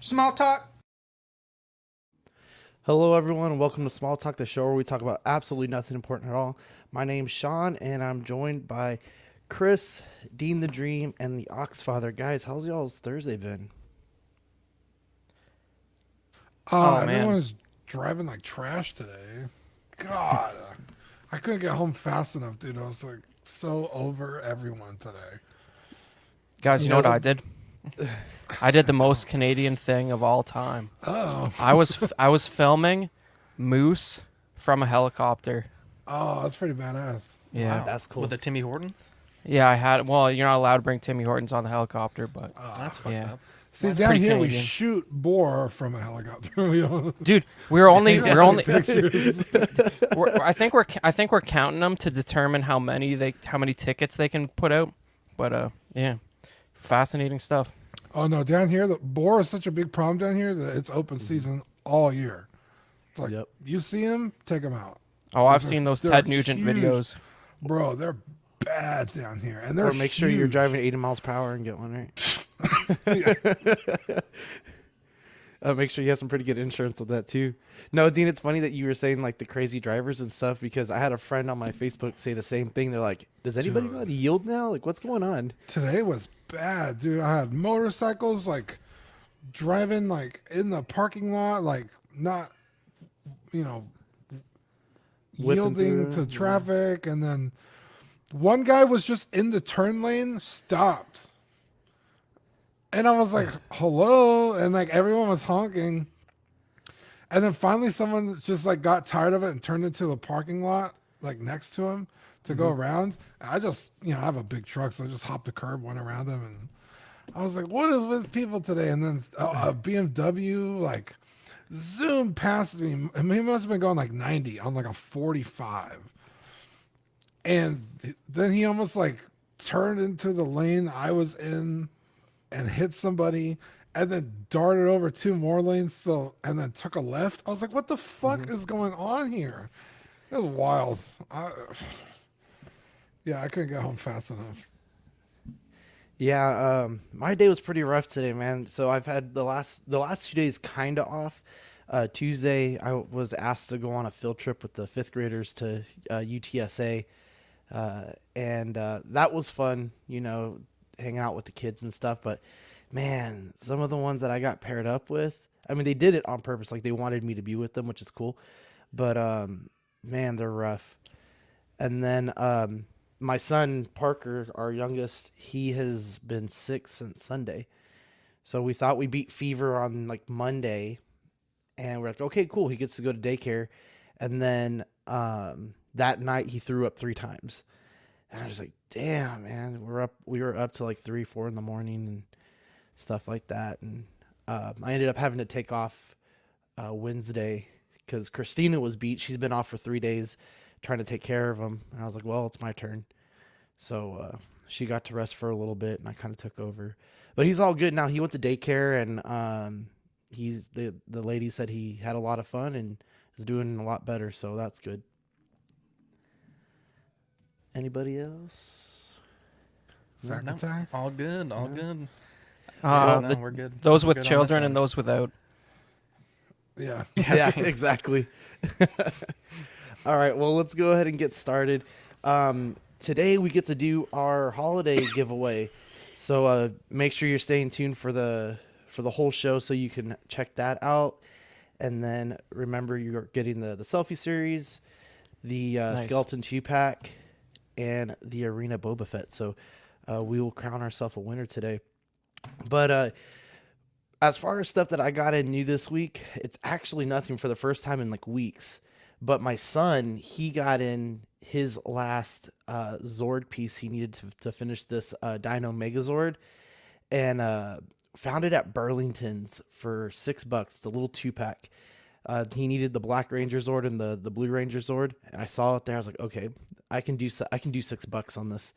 Small talk. Hello, everyone, and welcome to Small Talk, the show where we talk about absolutely nothing important at all. My name's Sean, and I'm joined by Chris, Dean the Dream, and the Oxfather. Guys, how's y'all's Thursday been? Oh man, Everyone's driving like trash today. God, I couldn't get home fast enough, dude. I was like so over everyone today. guys, you know what I did? I did the most Canadian thing of all time. Oh, I was filming moose from a helicopter. oh, that's pretty badass. Yeah, Wow. That's cool. With a Timmy Horton? yeah. I had. Well, you're not allowed to bring Timmy Hortons on the helicopter, but That's fucked yeah. up. See, That's down pretty here we Canadian. shoot boar from a helicopter. We don't. dude, we're only. Pictures. I think we're counting them to determine how many tickets they can put out. But yeah, fascinating stuff. Oh no, down here the boar is such a big problem down here that it's open season all year. It's like Yep. you see them, take them out, Oh, I've Those are- seen those they're Ted Nugent huge. videos. bro. They're bad down here, and they're Or make sure you're huge. driving 80 miles per hour and get one, right? Make sure you have some pretty good insurance with that, too. No, Dean, it's funny that you were saying, like, the crazy drivers and stuff, because I had a friend on my Facebook say the same thing. They're like, does anybody know how to yield now? Like, what's going on? Today was bad, dude. I had motorcycles like driving like in the parking lot, like not, you know, Whipping yielding through, to traffic. And then one guy was just in the turn lane, stopped. And I was like, hello. And like everyone was honking. And then finally someone just like got tired of it and turned into the parking lot, like next to him to go around. I just, I have a big truck, so I just hopped the curb, went around him. And I was like, what is with people today? And then a BMW like zoomed past me. I mean, he must have been going like 90 on like a 45. And then he almost like turned into the lane I was in and hit somebody and then darted over two more lanes still and then took a left. I was like, what the fuck is going on here? It was wild. I couldn't get home fast enough. Yeah, my day was pretty rough today, man. So I've had the last 2 days kind of off. Tuesday, I was asked to go on a field trip with the fifth graders to UTSA, and that was fun. Hanging out with the kids and stuff. But man, some of the ones that I got paired up with, I mean, they did it on purpose. Like they wanted me to be with them, which is cool. But man, they're rough. And then my son, Parker, our youngest, he has been sick since Sunday. So we thought we beat fever on like Monday. And we're like, okay, cool. He gets to go to daycare. And then that night he threw up 3 times. And I was like, damn, man, we were up till like 3, 4 in the morning and stuff like that. And I ended up having to take off Wednesday because Christina was beat. She's been off for 3 days trying to take care of him. And I was like, well, it's my turn. So she got to rest for a little bit and I kind of took over. But he's all good now. He went to daycare and he's the lady said he had a lot of fun and is doing a lot better. So that's good. Anybody else? Sack No, attack? all good, all good. Uh, No, we're good. Those We're with good on this children and end. those without. Yeah. Yeah, exactly. All right, well, let's go ahead and get started. Today we get to do our holiday giveaway. So make sure you're staying tuned for the whole show so you can check that out. And then remember you're getting the selfie series, the Nice. skeleton 2-pack, and the arena Boba Fett. So we will crown ourselves a winner today. But as far as stuff that I got in new this week, it's actually nothing for the first time in like weeks. But my son, he got in his last Zord piece he needed to finish this Dino Megazord, and found it at Burlington's for $6. It's a little 2-pack. He needed the Black Ranger Zord and the Blue Ranger Zord, and I saw it there. I was like, okay, I can do $6 on this.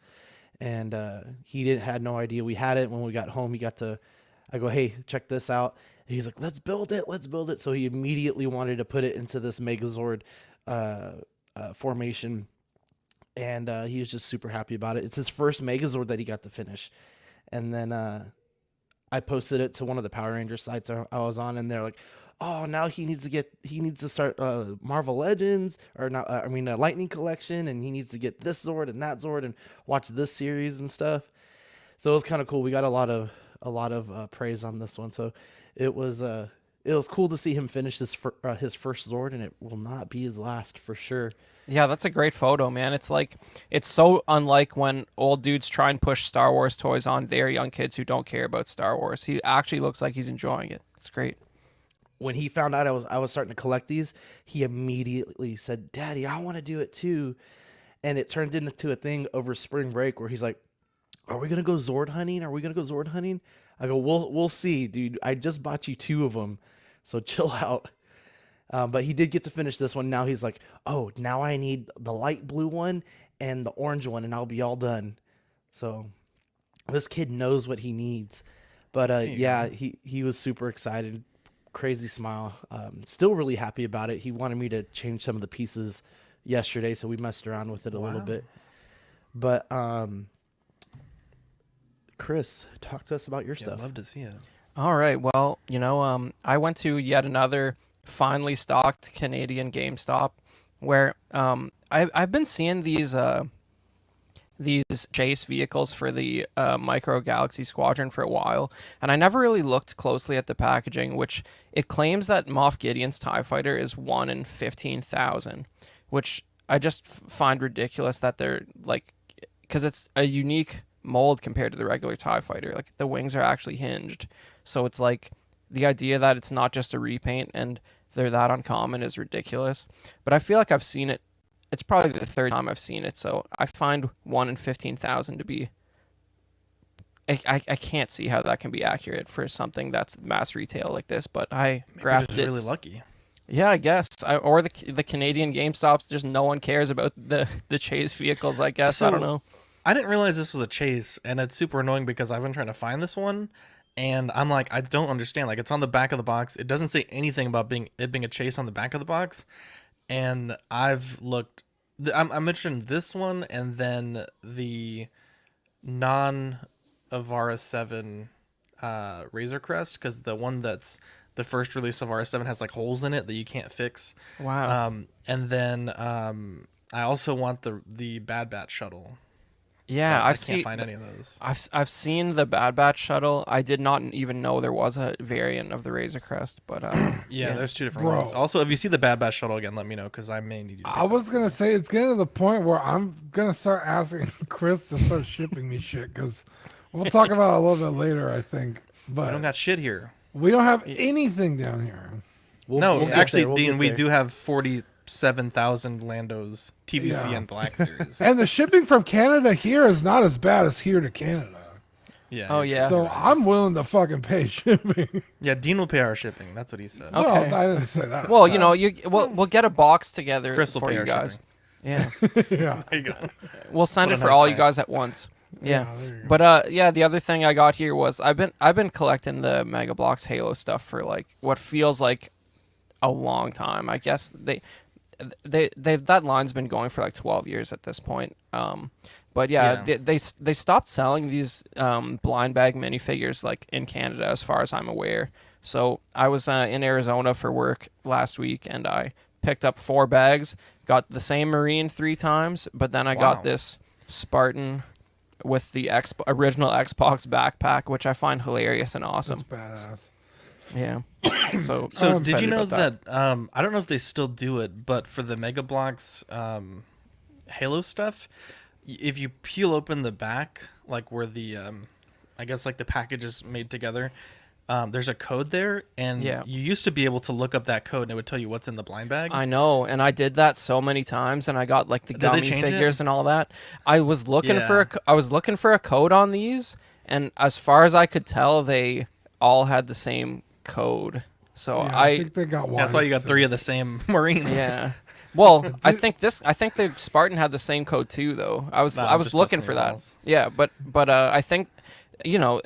And he had no idea we had it. When we got home, I go, hey, check this out. And he's like, let's build it. So he immediately wanted to put it into this Megazord formation. And he was just super happy about it. It's his first Megazord that he got to finish. And then I I posted it to one of the Power Ranger sites I was on, and they're like, "Oh, now he needs to start Marvel Legends or not? Lightning Collection, and he needs to get this Zord and that Zord and watch this series and stuff." So it was kind of cool. We got a lot of praise on this one. So it was cool to see him finish his first Zord, and it will not be his last for sure. Yeah, that's a great photo, man. It's like, it's so unlike when old dudes try and push Star Wars toys on their young kids who don't care about Star Wars. He actually looks like he's enjoying it. It's great. When he found out I was starting to collect these, he immediately said, "Daddy, I want to do it too." And it turned into a thing over spring break where he's like, "Are we gonna go Zord hunting? Are we gonna go Zord hunting?" I go, "We'll see, dude. I just bought you 2 of them, so chill out." But he did get to finish this one. Now he's like, "Oh, now I need the light blue one and the orange one, and I'll be all done." So this kid knows what he needs. But yeah, he was super excited, crazy smile. Still really happy about it. He wanted me to change some of the pieces yesterday, so we messed around with it a little bit. But Chris, talk to us about your stuff. I'd love to see it. All right. Well, I went to yet another finely stocked Canadian GameStop where I've been seeing these chase vehicles for the Micro Galaxy Squadron for a while, and I never really looked closely at the packaging, which it claims that Moff Gideon's TIE Fighter is 1 in 15,000, which I just find ridiculous that they're like, because it's a unique mold compared to the regular TIE Fighter. Like, the wings are actually hinged, so it's like the idea that it's not just a repaint and they're that uncommon is ridiculous. But I feel like I've seen it. It's probably the 3rd time I've seen it, so I find 1 in 15,000 to be... I can't see how that can be accurate for something that's mass retail like this, but I grabbed it. Really lucky. Yeah, I guess. Or the Canadian GameStops, just no one cares about the chase vehicles, I guess. I don't know. I didn't realize this was a chase, and it's super annoying because I've been trying to find this one, and I'm like, I don't understand. Like, it's on the back of the box. It doesn't say anything about it being a chase on the back of the box. And I've looked. I mentioned this one, and then the non-Avara 7 Razor Crest, because the one that's the first release of RS7 has like holes in it that you can't fix. Wow. And then I also want the Bad Batch shuttle. Yeah, I can't find any of those. I've seen the Bad Batch shuttle. I did not even know there was a variant of the Razor Crest, but yeah, there's 2 different ones. Also, if you see the Bad Batch shuttle again, let me know because I may need you. I was gonna say it's getting to the point where I'm gonna start asking Chris to start shipping me shit because we'll talk about it a little bit later, I think. But I don't got shit here. We don't have anything down here. We'll actually, Dean, we do have 47,000 Lando's TVC and Black Series. And the shipping from Canada here is not as bad as here to Canada. Yeah. Oh, yeah. So I'm willing to fucking pay shipping. Yeah, Dean will pay our shipping. That's what he said. Okay. Well, I didn't say that. Well, we'll get a box together Chris will for pay you our guys. shipping. Yeah. Yeah. There you go. We'll send What it a for nice all guy. you guys at once. Yeah. there you go. But yeah, the other thing I got here was I've been collecting the Mega Bloks Halo stuff for like what feels like a long time. I guess they've that line's been going for like 12 years at this point. But yeah, they stopped selling these blind bag minifigures like in Canada as far as I'm aware. So I was in Arizona for work last week and I picked up 4 bags, got the same Marine 3 times, but then I got this Spartan with the original Xbox backpack, which I find hilarious and awesome. That's badass. Yeah. So Did you know about that I don't know if they still do it, but for the Mega Bloks Halo stuff, if you peel open the back, like where the I guess like the package is made together, there's a code there, and you used to be able to look up that code and it would tell you what's in the blind bag. I know, and I did that so many times, and I got like the gummy figures and all that. I was looking for a code on these, and as far as I could tell, they all had the same code. So I think they got that's why you got 3 of the same Marines. Yeah. Well, I think the Spartan had the same code too, though. I was looking for that. Yeah, but I think,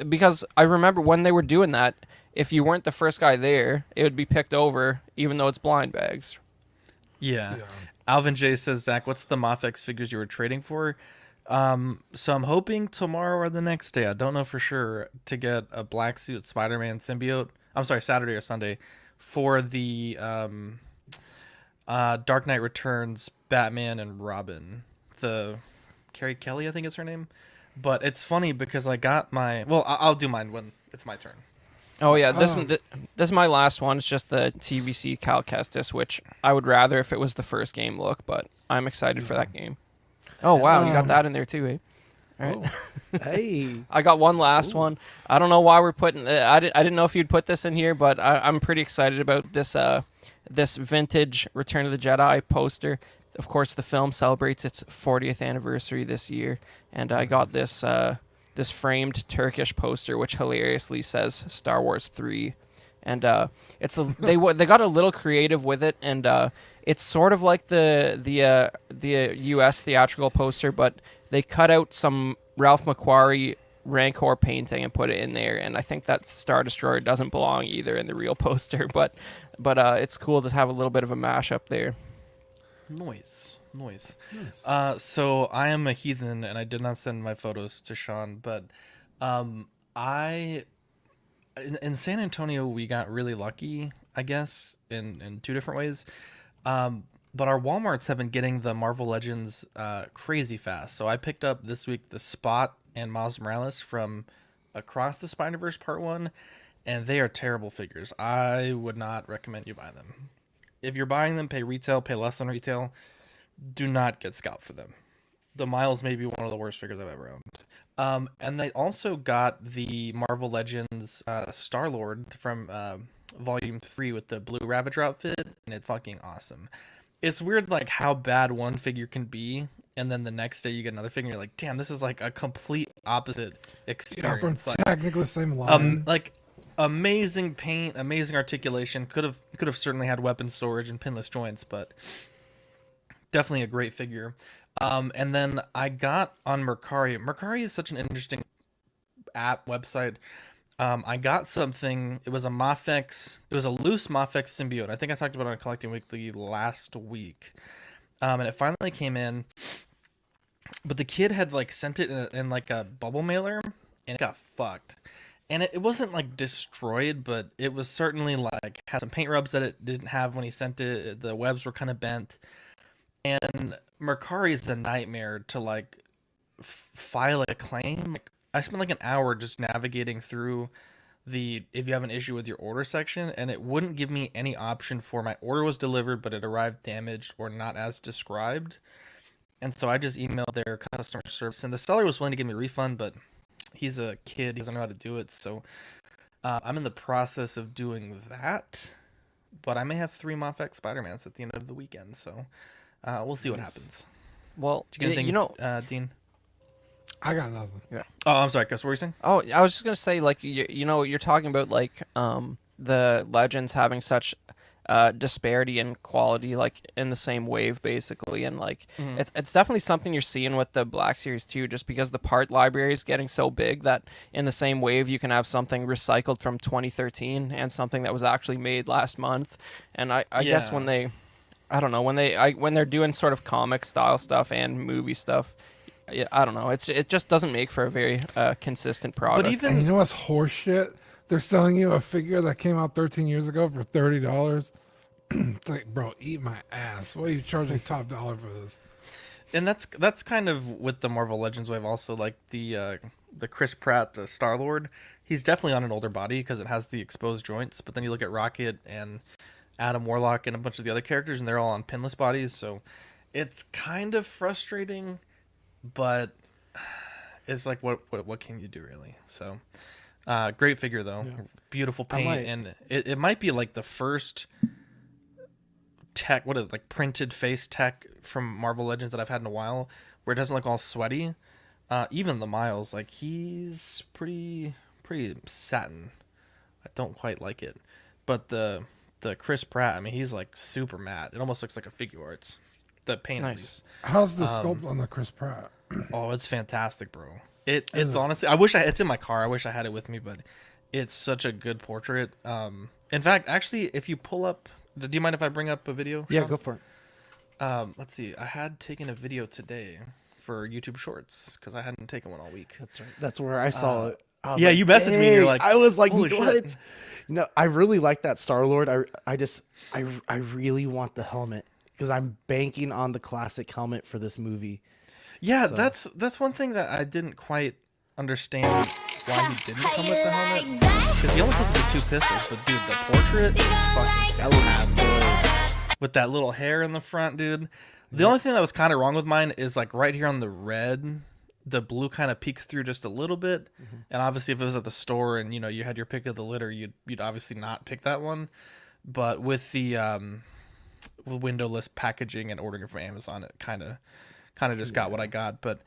because I remember when they were doing that, if you weren't the first guy there, it would be picked over, even though it's blind bags. Yeah. Alvin J says, Zach, what's the Moff X figures you were trading for? So I'm hoping tomorrow or the next day, I don't know for sure, to get a black suit Spider-Man symbiote. I'm sorry, Saturday or Sunday for the Dark Knight Returns Batman and Robin. The Carrie Kelly, I think is her name. But it's funny because I got my I'll do mine when it's my turn. Oh yeah, this is my last one. It's just the TVC Cal Kestis, which I would rather if it was the first game look, but I'm excited for that game. Oh wow, you got that in there too, eh? All right. Hey. I got one last one. I don't know why we're putting. I didn't know if you'd put this in here, but I'm pretty excited about this. This vintage Return of the Jedi poster. Of course, the film celebrates its 40th anniversary this year, and I got this this framed Turkish poster, which hilariously says Star Wars 3, and they got a little creative with it, and it's sort of like the U.S. theatrical poster, but they cut out some Ralph McQuarrie Rancor painting and put it in there, and I think that Star Destroyer doesn't belong either in the real poster, but it's cool to have a little bit of a mashup there. Nice. So I am a heathen, and I did not send my photos to Sean, but in San Antonio we got really lucky, I guess, in two different ways. But our Walmarts have been getting the Marvel Legends crazy fast. So I picked up this week the Spot and Miles Morales from Across the Spider-Verse Part 1, and they are terrible figures. I would not recommend you buy them. If you're buying them, pay retail, pay less than retail. Do not get scalped for them. The Miles may be one of the worst figures I've ever owned. And they also got the Marvel Legends Star-Lord from Volume 3 with the blue Ravager outfit, and it's fucking awesome. It's weird, like, how bad one figure can be, and then the next day you get another figure, and you're like, damn, this is like a complete opposite experience. Yeah, from like, technically the same line. like, amazing paint, amazing articulation. Could have certainly had weapon storage and pinless joints, but definitely a great figure. And then I got on Mercari. Mercari is such an interesting app website. I got something. It was a Mafex. It was a loose Mafex symbiote. I think I talked about it on Collecting Weekly last week, and it finally came in. But the kid had like sent it in like a bubble mailer, and it got fucked. And it wasn't like destroyed, but it was certainly like had some paint rubs that it didn't have when he sent it. The webs were kind of bent, and Mercari is a nightmare to like file a claim. Like, I spent like an hour just navigating through if you have an issue with your order section, and it wouldn't give me any option for my order was delivered, but it arrived damaged or not as described. And so I just emailed their customer service, and the seller was willing to give me a refund, but he's a kid. He doesn't know how to do it. So I'm in the process of doing that, but I may have 3 Mafex Spider-Mans at the end of the weekend. So we'll see what happens. Well, Did you get anything, Dean? I got nothing. Yeah. Oh, I'm sorry, Chris. What were you saying? Oh, I was just gonna say, like, you're talking about like the Legends having such disparity in quality, like in the same wave, basically, and like it's definitely something you're seeing with the Black Series too, just because the part library is getting so big that in the same wave you can have something recycled from 2013 and something that was actually made last month, and I guess when they, I don't know, when they're doing sort of comic style stuff and movie stuff. I don't know. It just doesn't make for a very consistent product. But even And you know what's horseshit? They're selling you a figure that came out 13 years ago for $30. It's like, bro, eat my ass. What are you charging top dollar for this? and that's kind of with the Marvel Legends wave also, like the Chris Pratt, the Star-Lord. He's definitely on an older body because it has the exposed joints. But then you look at Rocket and Adam Warlock and a bunch of the other characters, and they're all on pinless bodies. So it's kind of frustrating. But it's like, what can you do, really? So great figure though. Yeah. Beautiful paint, and it might be like the first tech, like printed face tech from Marvel Legends that I've had in a while, where it doesn't look all sweaty. Even the Miles, like, he's pretty satin. I don't quite like it, but the Chris Pratt, I mean, he's like super matte. It almost looks like a Figuarts. The paint. Nice. How's the sculpt on the Chris Pratt? Oh, it's fantastic, bro. It's honestly, I wish it's in my car. I wish I had it with me, but it's such a good portrait. In fact, actually, if you pull up, do you mind if I bring up a video? Yeah, Sean? go for it. Let's see. I had taken a video today for YouTube Shorts because I hadn't taken one all week. That's right. That's where I saw it. I was Yeah, like, you messaged me and you're "Dang." like, I was like, "Holy what? shit." You know, I really like that Star-Lord. I really want the helmet because I'm banking on the classic helmet for this movie. Yeah, So- that's one thing that I didn't quite understand why he didn't come with the helmet. Because he only comes with the 2 pistols, but dude, the portrait is fucking fantastic. With that little hair in the front, dude. The only thing that was kind of wrong with mine is like right here on the red, the blue kind of peeks through just a little bit. And obviously, if it was at the store and you had your pick of the litter, you'd obviously not pick that one. But with the windowless packaging and ordering it from Amazon, it kind of just got what I got. But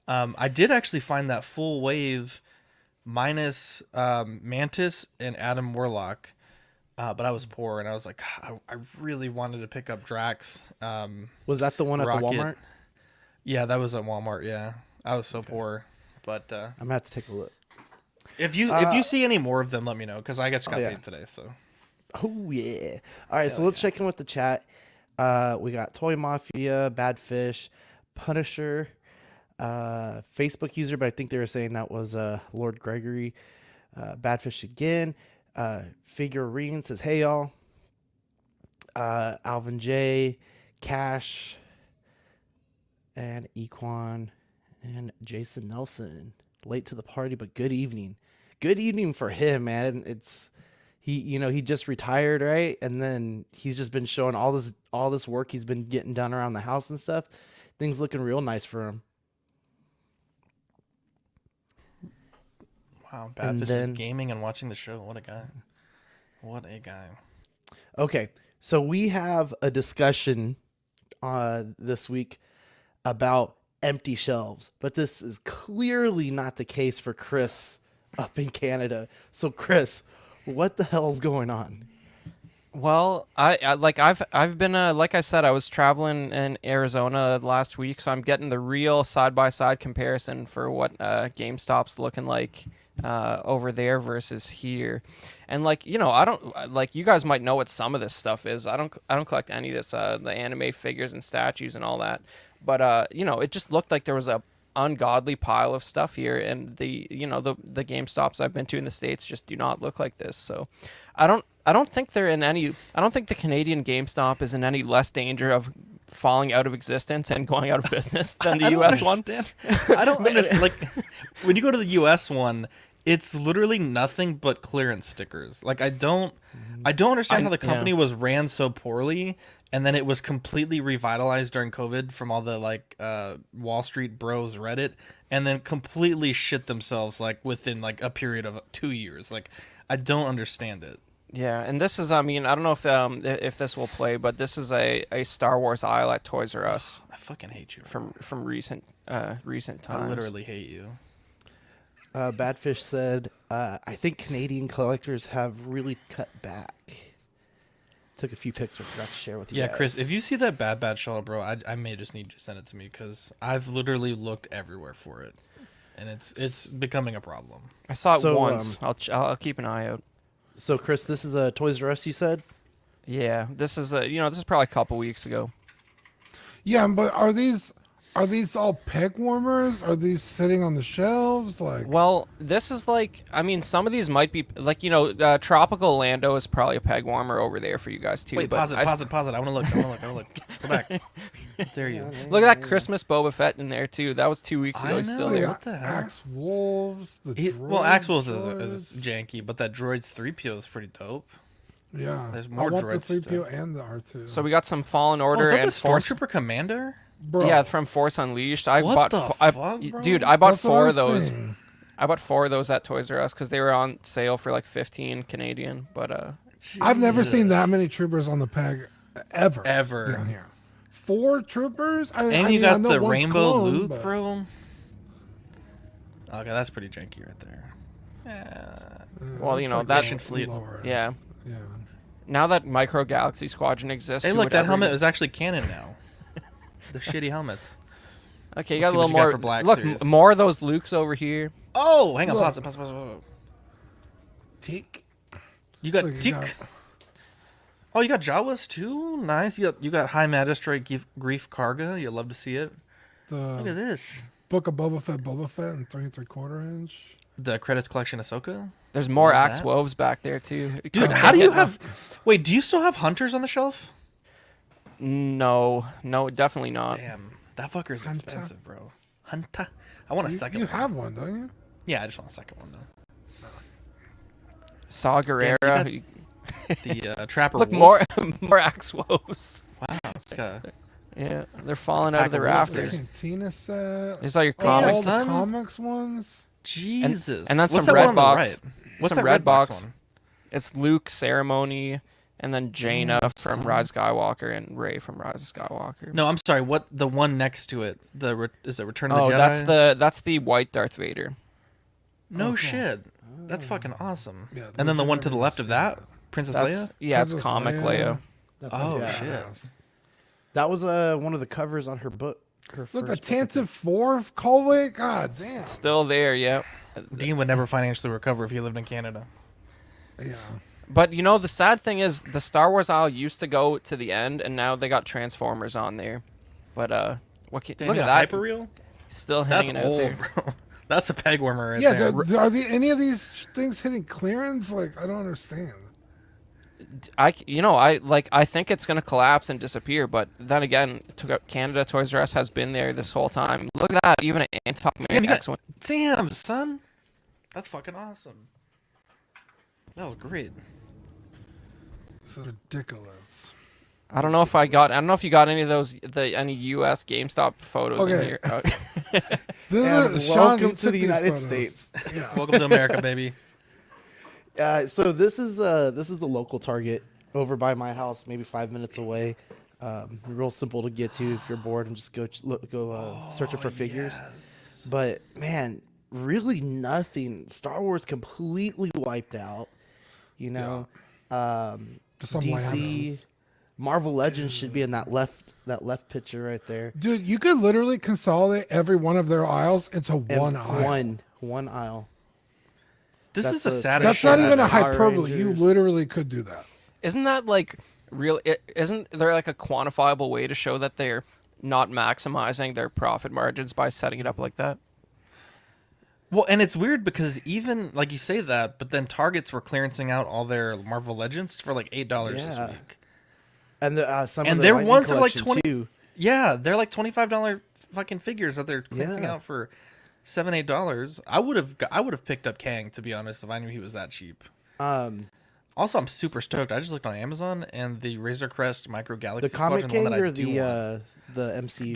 I did actually find that full wave minus Mantis and Adam Warlock. But I was poor, and I was like, I really wanted to pick up Drax. Was that the one at Rocket. the Walmart? Yeah, that was at Walmart. Yeah, I was so poor. But I'm gonna have to take a look. if you see any more of them, let me know because I just got yeah. paid today. So Oh yeah! All right, so let's check in with the chat. We got Toy Mafia, Bad Fish, Punisher, Facebook user, but I think they were saying that was Lord Gregory. Bad Fish again. Figurine says, "Hey y'all." Alvin J, Cash, and Equan, and Jason Nelson. Late to the party, but good evening. Good evening for him, man. It's he just retired, right? And then he's just been showing all this work he's been getting done around the house and stuff. Things looking real nice for him. wow, Badfish is gaming and watching the show. What a guy! What a guy! Okay, so we have a discussion this week about empty shelves, but this is clearly not the case for Chris up in Canada. So, Chris, what the hell's going on? Well, I've been like I said, I was traveling in Arizona last week, so I'm getting the real side by side comparison for what GameStop's looking like over there versus here. And I don't you guys might know what some of this stuff is. I don't collect any of this the anime figures and statues and all that. But it just looked like there was a ungodly pile of stuff here, and the GameStops I've been to in the States just do not look like this. So I don't think the Canadian GameStop is in any less danger of falling out of existence and going out of business than the US one. I don't understand. Like, when you go to the US one, it's literally nothing but clearance stickers. Like, I don't understand how the company was ran so poorly, and then it was completely revitalized during COVID from all the Wall Street Bros Reddit, and then completely shit themselves within a period of 2 years. Like, I don't understand it. Yeah, and this is, I don't know if this will play, but this is a Star Wars aisle at Toys R Us. I fucking hate you. From recent times. I literally hate you. Badfish said, I think Canadian collectors have really cut back. Took a few pics, but forgot to share with you Yeah, guys. Chris, if you see that bad shell, bro, I may just need you to send it to me because I've literally looked everywhere for it, and it's becoming a problem. I saw it So, once. I'll keep an eye out. So, Chris, this is a Toys R Us, you said? Yeah, this is this is probably a couple weeks ago. Yeah, but are these all peg warmers? Are these sitting on the shelves? Well, this is some of these might be Tropical Lando is probably a peg warmer over there for you guys too. Wait, but pause it. I want to look. Go back. How dare you? Look at that Christmas Boba Fett in there too. That was 2 weeks ago. I He's still know. there. What the hell? Axe Wolves. Well, Axe Wolves is janky, but that Droids 3PO is pretty dope. Yeah, There's more I want droid the 3PO stuff. and the R2. So we got some Fallen Oh, Order is that and the Force. Stormtrooper Commander? Bro, Yeah, from Force Unleashed. I What bought the I fuck, bro? dude, I bought that's what 4 I'm of those. saying. I bought 4 of those at Toys R Us because they were on sale for 15 Canadian. But I've never seen that many troopers on the peg ever down here. 4 troopers, And you got I know the one's Rainbow clone, Loop, but- bro. Okay, that's pretty janky right there. Yeah. well, It's that Mission Fleet. lower. yeah. Yeah. Now that Micro Galaxy Squadron exists, Hey, who look, would that ever helmet even- is actually canon now. The shitty helmets. Okay, you Let's got a see little what you got more. for Black Look, Series. more of those Lukes over here. Oh, hang on, Look. pause it. Tick. You got Look, you Tick. got- Oh, you got Jawas too. Nice. You got High Magistrate Grief Karga. You love to see it. Look at The this. Book of Boba Fett in 3 3/4 inch. The credits collection Ahsoka. There's more Love Axe that. Woves back there too. Dude, how do you have? Wait, do you still have Hunters on the shelf? No, definitely not. Damn, that fucker's Hunter. expensive, bro. Hunter. I want a second. You one. have one, don't you? Yeah, I just want a second one though. Saw Gerrera. Damn, you The Trapper. Look, Wolf. more Axe Woves. Wow, it's like a Yeah, they're falling out Pack of the of wolves The there. rafters. Cantina set. There's all your Damn, All comics. son. the comics ones. Jesus. and then What's some that red one on the box. right? What's Some that red box. one? It's Luke, Ceremony, and then Jaina Damn, from son. Rise of Skywalker and Rey from Rise of Skywalker. No, I'm sorry. What the one next to it? Is it Return of the Oh, Jedi? that's the white Darth Vader. No Okay. shit. That's fucking awesome. Yeah, And then the I've one to the never left of seen that, Princess That's Leia. yeah, it's Princess comic Leia. Leia. That's Oh, yeah. shit. That was one of the covers on her book. Her Look, the first book, I think. Tantive 4 Colway. God damn. It's still there, yeah. Dean would never financially recover if he lived in Canada. Yeah. But you know, the sad thing is the Star Wars aisle used to go to the end, and now they got Transformers on there. But look at that, Hyperreal. still That's hanging out old, there. bro. That's a peg warmer right Yeah, there. are any of these things hitting clearance? Like, I don't understand. I think it's gonna collapse and disappear. But then again, Canada Toys R Us has been there this whole time. Look at that, even an Antoc Damn, you X got- one. Damn, son. That's fucking awesome. That was great. This is ridiculous. I don't know if you got any of those any U.S. GameStop photos in Okay. here. This And is Sean welcome who to took the these United photos. States. Yeah. Welcome to America, baby. So this is the local Target over by my house, maybe 5 minutes away. Real simple to get to if you're bored and just go searching for figures. But man, really nothing. Star Wars completely wiped out. You know, Some DC, Lambos. Marvel Legends should be in that left picture right there. Dude, you could literally consolidate every one of their aisles into And one aisle. one aisle. This That's is the a- saddest That's shit not even a ever. Power hyperbole. You Rangers. literally could do that. Isn't that like real? Isn't there like a quantifiable way to show that they're not maximizing their profit margins by setting it up like that? Well, and it's weird because even like you say that, but then Targets were clearancing out all their Marvel Legends for like $8 this Yeah. week. And some And of the their Lightning ones are like collection, 20 too. Yeah, they're like $25 fucking figures that they're clearancing Yeah. out for $7-8. I would have picked up Kang, to be honest, if I knew he was that cheap. Also, I'm super stoked. I just looked on Amazon and the Razor Crest Micro Galaxy The comic Squadron, King one that I or do want. the MC?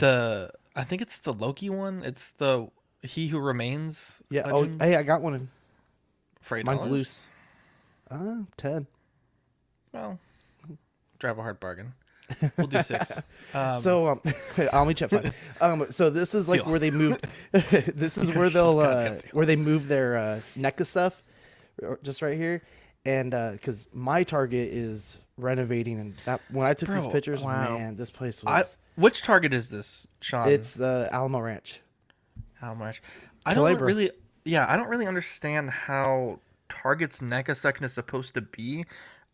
I think it's the Loki one. It's the He Who Remains. Yeah. Legends Oh, hey, I got one. for $8. Mine's loose. 10. Well, drive a hard bargain. We'll do 6. So I'll meet you at 5. So this is like Deal. where they moved. This is where yourself they'll a goddamn deal. where they move their NECA stuff, just right here, and because my Target is renovating, and that when I took these Bro, pictures, wow. man, this place was. Which Target is this, Sean? It's the Alamo Ranch. How much? I don't Calabria. really. Yeah, I don't really understand how Target's NECA section is supposed to be.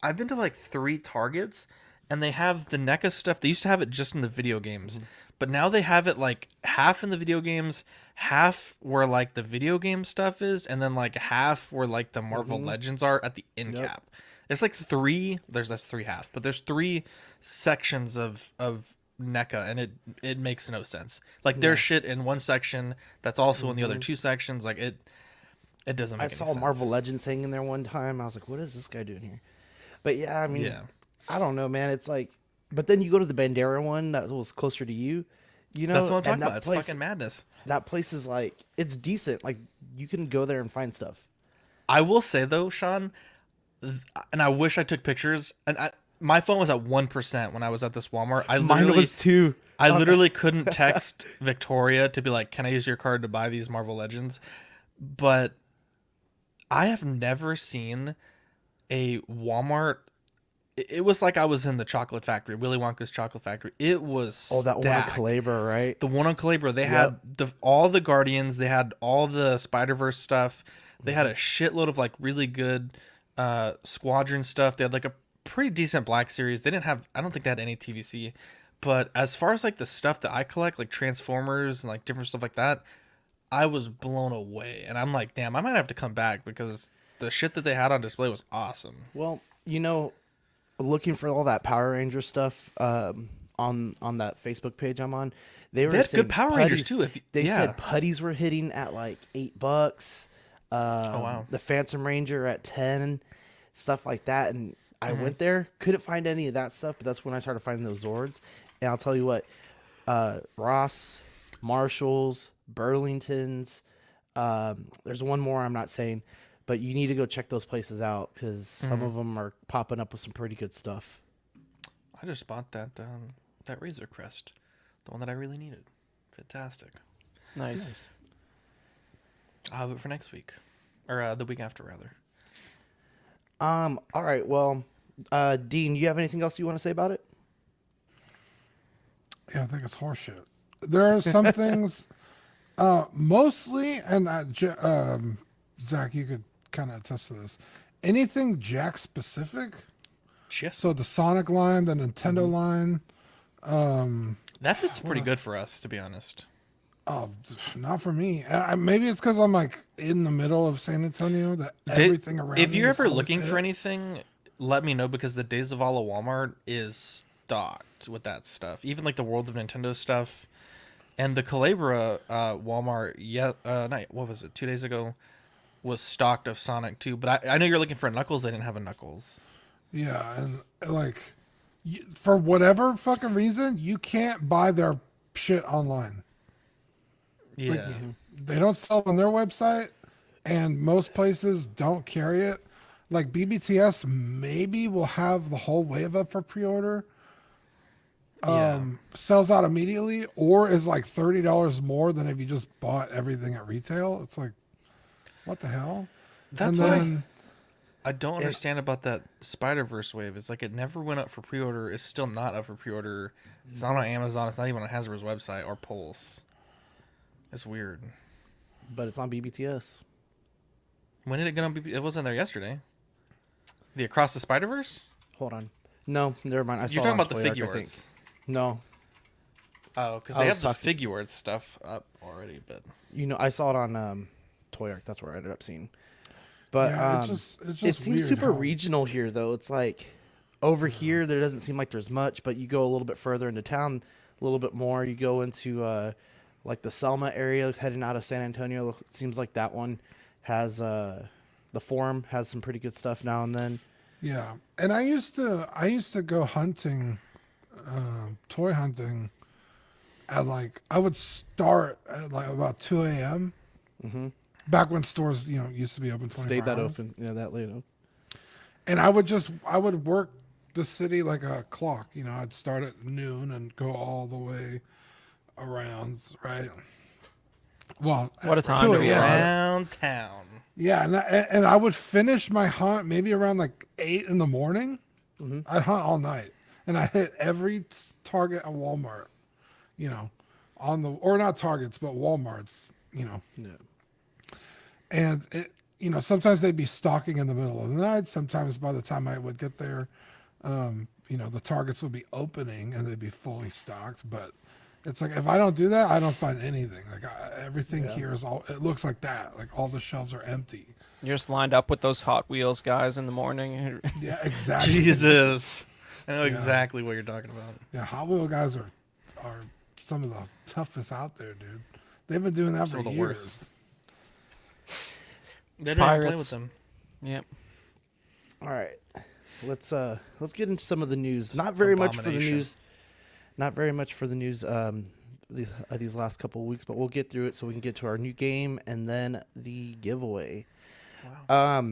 I've been to like 3 Targets, and they have the NECA stuff. They used to have it just in the video games, but now they have it like half in the video games, half where like the video game stuff is, and then like half where like the Marvel Legends are at the end Yep. cap. It's like 3. That's 3 half, but there's 3 sections of NECA, and it makes no sense. Like there's shit in one section that's also in the other 2 sections. Like it doesn't make I any saw sense. Marvel Legends hanging there one time. I was like, what is this guy doing here? But yeah, I mean, Yeah. I don't know, man. It's like, but then you go to the Bandera one that was closer to you. You know, That's what I'm and talking that about. It's place, fucking madness. that place is like, it's decent. Like you can go there and find stuff. I will say though, Sean, and I wish I took pictures. And my phone was at 1% when I was at this Walmart. Mine was too. I literally couldn't text Victoria to be like, "Can I use your card to buy these Marvel Legends?" But I have never seen a Walmart. It was like I was in the chocolate factory, Willy Wonka's chocolate factory. It was Oh, that one on stacked. Calabria, right? The one on Calabria, they had all the Guardians, they had all the Spider-Verse stuff. They had a shitload of like really good Squadron stuff. They had like a pretty decent Black Series. They didn't have, I don't think they had any TVC, But as far as like the stuff that I collect, like Transformers and like different stuff like that, I was blown away. And I'm like, damn, I might have to come back because the shit that they had on display was awesome. Well, looking for all that Power Ranger stuff on that Facebook page I'm on, they They had saying good Power Rangers putties- too. They said putties were hitting at like $8. Oh, wow. The Phantom Ranger at 10, stuff like that. And I went there, couldn't find any of that stuff, but that's when I started finding those Zords. And I'll tell you what, Ross, Marshalls, Burlington's, there's one more I'm not saying, but you need to go check those places out because some of them are popping up with some pretty good stuff. I just bought that Razor Crest, the one that I really needed. Fantastic. Nice. I'll have it for next week, or the week after rather. All right. Well, Dean, you have anything else you want to say about it? Yeah, I think it's horseshit. There are some things, mostly, and Zach, you could kind of attest to this. Anything Jack specific. Yes. So the Sonic line, the Nintendo line. That fits pretty good for us, to be honest. Oh, not for me. Maybe it's because I'm like in the middle of San Antonio. That everything around. If me you're is ever always looking for it. anything, let me know because the Days of Alla Walmart is stocked with that stuff. Even like the World of Nintendo stuff, and the Calabria Walmart. What was it? 2 days ago, was stocked of Sonic too. But I know you're looking for a Knuckles. They didn't have a Knuckles. Yeah, and like, for whatever fucking reason, you can't buy their shit online. Yeah. They don't sell on their website, and most places don't carry it. Like BBTS maybe will have the whole wave up for pre-order. Sells out immediately, or is like $30 more than if you just bought everything at retail. It's like, what the hell? That's and why then, I don't understand about that Spider-Verse wave. It's like it never went up for pre-order. It's still not up for pre-order. It's not on Amazon. It's not even on Hasbro's website or Pulse. It's weird. But it's on BBTS. When did it get on BB? It wasn't there yesterday. The Across the Spider-Verse? Hold on. No, never mind. I saw You're it talking on about the Toy Arc, I think. Figuarts. No. Oh, because I they was have the talking- Figuarts stuff up already, but I saw it on Toy Arc. That's where I ended up seeing. But yeah, it's just it seems weird super how- regional here, though. It's like over here, there doesn't seem like there's much, but you go a little bit further into town, a little bit more. You go into like the Selma area, heading out of San Antonio. It seems like that one has the Forum has some pretty good stuff now and then. Yeah, and I used to go hunting, toy hunting, at like I would start at like about 2 a.m. Back when stores used to be open 24 Stayed that hours. open, that late. And I would work the city like a clock. I'd start at noon and go all the way around, right? Well, What a at time 2 to be a.m. alive. around town. Yeah, and I would finish my hunt maybe around like 8 in the morning. I'd hunt all night, and I hit every Target and Walmart, or not Targets, but Walmarts, Yeah. And sometimes they'd be stocking in the middle of the night. Sometimes by the time I would get there, the Targets would be opening and they'd be fully stocked. But it's like, if I don't do that, I don't find anything. Like everything here it looks like that. Like all the shelves are empty. You're just lined up with those Hot Wheels guys in the morning. Yeah, exactly. Jesus. I know exactly what you're talking about. Yeah, Hot Wheel guys are some of the toughest out there, dude. They've been doing that Some for of the years. worst. They don't even play Pirates. with them. Yep. All right, let's get into some of the news. Not very much for the Abomination. news. Not very much for the news. These last couple of weeks, but we'll get through it so we can get to our new game and then the giveaway. Wow.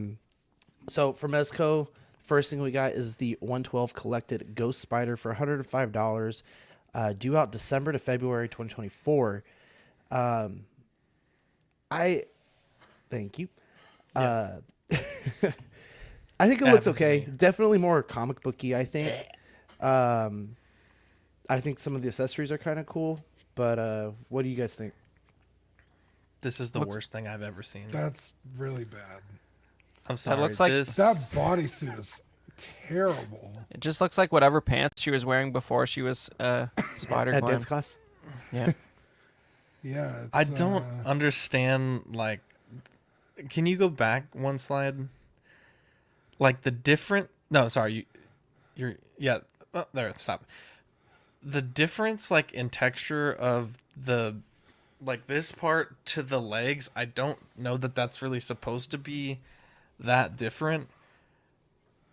So for Mezco, first thing we got is the 112 collected Ghost Spider for $105, due out December to February 2024. Thank you. I think it looks Happens to okay. me. Definitely more comic booky, I think. I think some of the accessories are kind of cool, but what do you guys think? This is the worst thing I've ever seen. That's really bad. I'm sorry. looks like- this... That bodysuit is terrible. It just looks like whatever pants she was wearing before she was Spider At Gwen. dance class. Yeah. Yeah, it's, I don't understand. Like, can you go back one slide? Like the different. No, sorry. You're yeah. Oh, there. Stop. The difference, like in texture of the, like this part to the legs. I don't know that that's really supposed to be that different,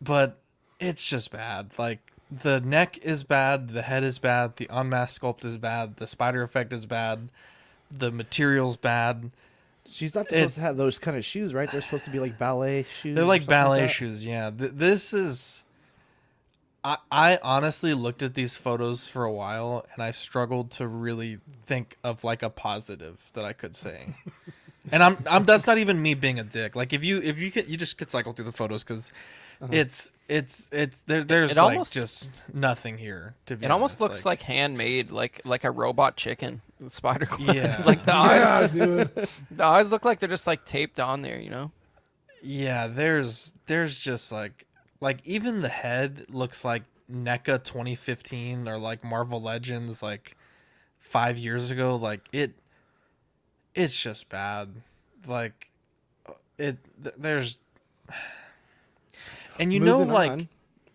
but it's just bad. Like the neck is bad, the head is bad, the unmasked sculpt is bad, the spider effect is bad, the material's bad. She's not supposed to have those kind of shoes, right? They're supposed to be like ballet shoes. They're or like something ballet that. shoes. Yeah, this is. I honestly looked at these photos for a while and I struggled to really think of like a positive that I could say. And I'm that's not even me being a dick. Like if you you just could cycle through the photos because there's It like almost- just nothing here to be It almost honest. looks like handmade, like a robot chicken with Spider Gwen. Yeah. Like the eyes, Yeah, dude. the eyes look like they're just like taped on there, you know? yeah, there's just like even the head looks like NECA 2015 or like Marvel Legends like 5 years ago. Like it's just bad. Like there's and you know Moving like on.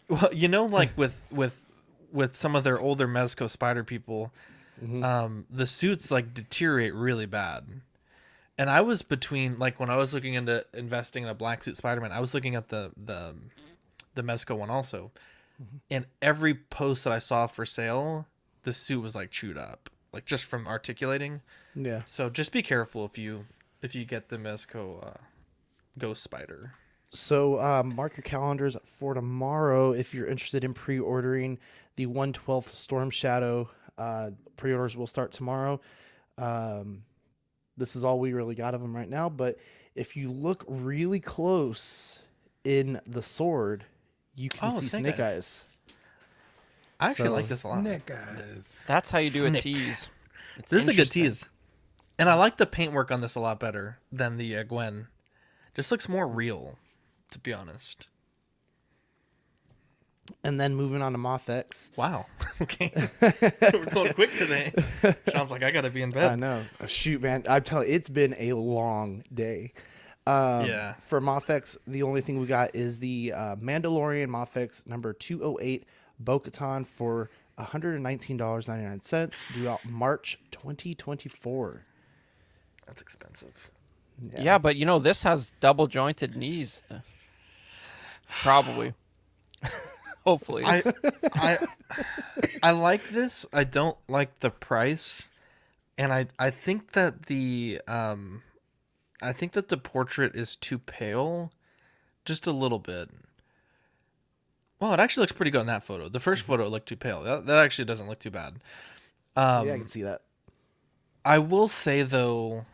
well you know like with some of their older Mezco Spider people, the suits like deteriorate really bad. And I was between like when I was looking into investing in a black suit Spider-Man, I was looking at the Mezco one also. And every post that I saw for sale, the suit was like chewed up, like just from articulating. Yeah. So just be careful if you get the Mezco Ghost Spider. So mark your calendars for tomorrow if you're interested in pre-ordering the 1/12 Storm Shadow. Pre-orders will start tomorrow. This is all we really got of them right now. But if you look really close in the sword, you can Oh, see Snake Snake Eyes. Eyes. I actually So- like this a lot. Nick, guys. That's how you do a Snick. tease. It's This is a good interesting. tease. And I like the paintwork on this a lot better than the Gwen. Just looks more real, to be honest. And then moving on to Moth X. Wow. Okay. We're going quick today. Sounds like I got to be in bed. I know. Shoot, man. I'm telling you, it's been a long day. Yeah. For Mofex, the only thing we got is the Mandalorian Mofex number 208 Bo-Katan for $119.99 due out March 2024. That's expensive. Yeah, but you know, this has double jointed knees. Probably. Hopefully. I like this. I don't like the price. And I think that the portrait is too pale, just a little bit. Well, it actually looks pretty good in that photo. The first photo looked too pale. That actually doesn't look too bad. Yeah, I can see that. I will say though,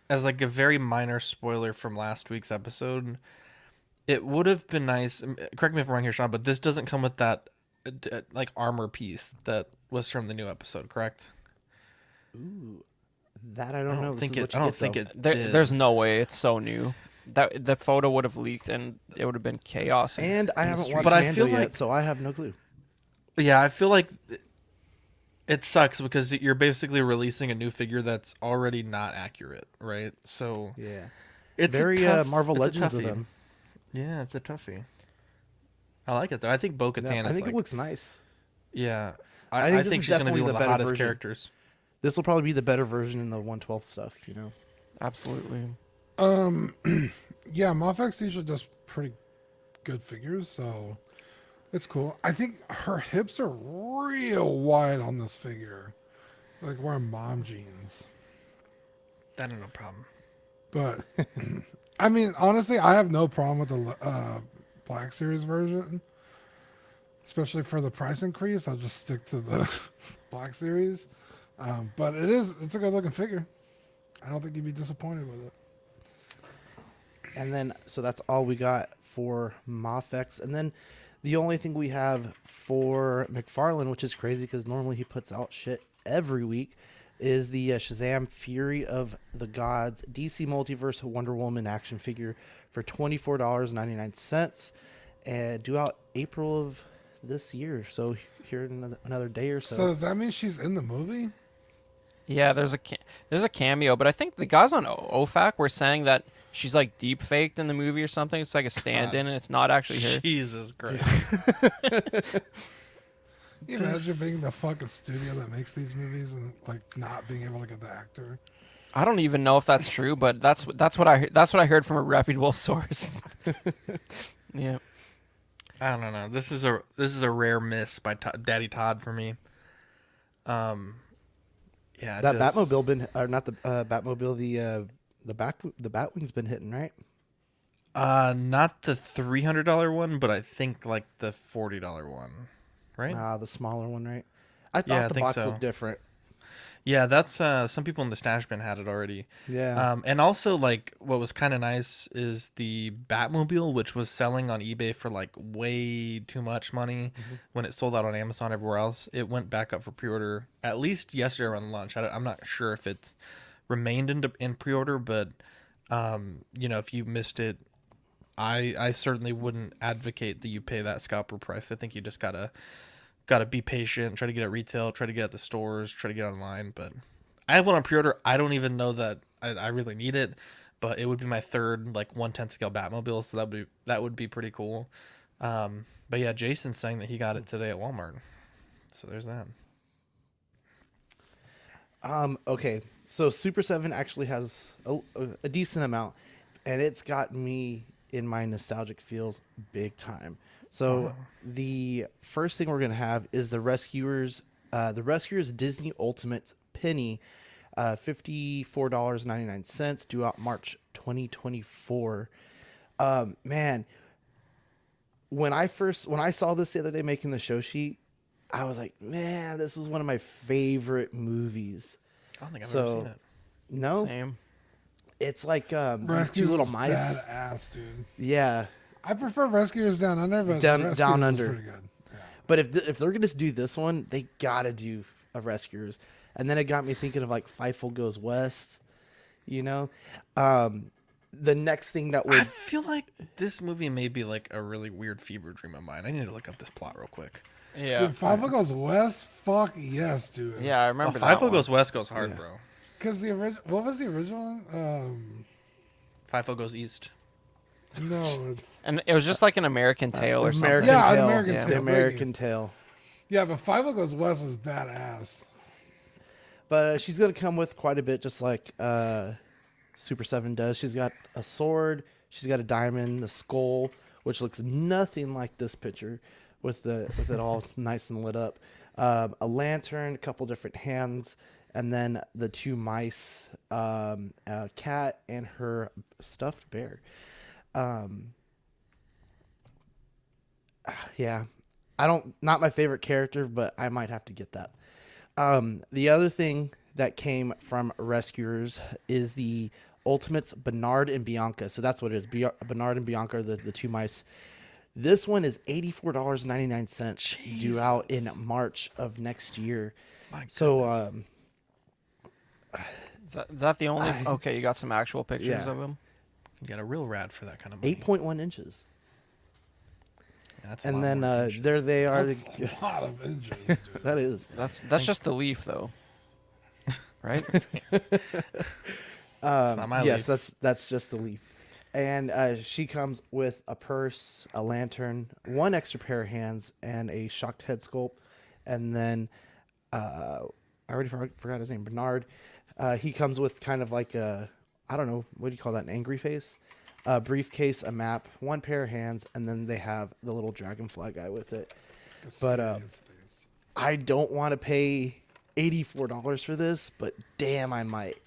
as like a very minor spoiler from last week's episode, it would have been nice. Correct me if I'm wrong here, Sean, but this doesn't come with that like armor piece that was from the new episode, correct? That I don't know. This is what you I don't get, think though. it. There, did. there's no way it's so new. That the photo would have leaked and it would have been chaos. And I haven't watched But I Mando feel yet, like- so I have no clue. Yeah, I feel like it sucks because you're basically releasing a new figure that's already not accurate, right? So Yeah. it's a Very tough- Marvel it's a Legends of toughie. them. Yeah, it's a toughie. I like it though. I think Bo-Katan Yeah, is I think like, it looks nice. yeah. I think I this think is she's going to definitely be one the of the better hottest version. characters. This will probably be the better version in the 1/12 stuff, you know. Absolutely. Yeah, Mofex usually does pretty good figures, so it's cool. I think her hips are real wide on this figure, like wearing mom jeans. That ain't no problem. But I mean, honestly, I have no problem with the Black Series version, especially for the price increase. I'll just stick to the Black Series. But it's a good looking figure. I don't think you'd be disappointed with it. And then, so that's all we got for Mofex. And then the only thing we have for McFarlane, which is crazy because normally he puts out shit every week, is the Shazam Fury of the Gods DC Multiverse Wonder Woman action figure for $24.99. and due out April of this year. So here in another day or So so. does that mean she's in the movie? Yeah, there's a cameo, but I think the guys on OFAC were saying that she's like deep faked in the movie or something. It's like a stand-in, and it's not actually her. Jesus Christ. Can you imagine being the fucking studio that makes these movies and like not being able to get the actor? I don't even know if that's true, but that's what I heard from a reputable source. Yeah. I don't know. This is a rare miss by Daddy Todd for me. Yeah, That just- Batmobile been or not the Batmobile the Batwing's been hitting, right? Not the $300 one, but I think like the $40 one, right? The smaller one, right? I thought Yeah, I the think box so. looked different. Yeah, that's some people in the stash bin had it already. Yeah. And also like what was kind of nice is the Batmobile, which was selling on eBay for like way too much money when it sold out on Amazon everywhere else. It went back up for pre-order at least yesterday around lunch. I'm not sure if it's remained in pre-order, but if you missed it, I certainly wouldn't advocate that you pay that scalper price. I think you just gotta be patient, try to get it at retail, try to get it at the stores, try to get it online. But I have one on pre-order. I don't even know that I really need it, but it would be my third like 1/10 scale Batmobile, so that would be pretty cool. But yeah, Jason's saying that he got it today at Walmart, so there's that. Okay. So Super 7 actually has a decent amount, and it's got me in my nostalgic feels big time. So the first thing we're gonna have is the Rescuers Disney Ultimate Penny, $54.99, due out March 2024. Man, when I saw this the other day making the show sheet, I was like, man, this is one of my favorite movies. I don't think I've So- ever seen it. No, Same. it's like these Rescuers two little is mice. badass, dude. Yeah, I prefer Rescuers Down Under, but Down Rescuers is Under. pretty good. Yeah. but if they're gonna do this one, they gotta do a Rescuers. And then it got me thinking of like Fievel Goes West. The next thing that I would feel like this movie may be like a really weird fever dream of mine. I need to look up this plot real quick. Yeah. Dude, Fievel Goes West? Fuck yes, dude. Yeah, I Oh, remember that Fievel one. Goes West goes hard, bro. Because what was the original one? Fievel Goes East. No, it's... And it was just like an American Tale or something. American Yeah, Tail. American Yeah. Tail. The thank American you. Tail. Yeah, but Fievel Goes West was badass. But she's gonna come with quite a bit, just like Super 7 does. She's got a sword. She's got a diamond, the skull, which looks nothing like this picture, with it all nice and lit up. A lantern, a couple different hands, and then the two mice, a cat, and her stuffed bear. Yeah, not my favorite character, but I might have to get that. The other thing that came from Rescuers is the Ultimates Bernard and Bianca. So that's what it is. Bernard and Bianca are the two mice. This one is $84.99, due out in March of next year. My So Is that the only? Okay, you got some actual pictures Yeah. of him. You got a real rad for that kind of money. 8.1 inches. Yeah, that's a And lot then more than you there they are. That's a lot of inches, dude. That is. That's just the leaf, though. Right? not my Yes, leaf. that's just the leaf. And she comes with a purse, a lantern, one extra pair of hands, and a shocked head sculpt. And then I already forgot his name, Bernard. He comes with kind of like a, I don't know, what do you call that, an angry face? A briefcase, a map, one pair of hands, and then they have the little dragonfly guy with it. But Serious face. I don't want to pay $84 for this, but damn, I might.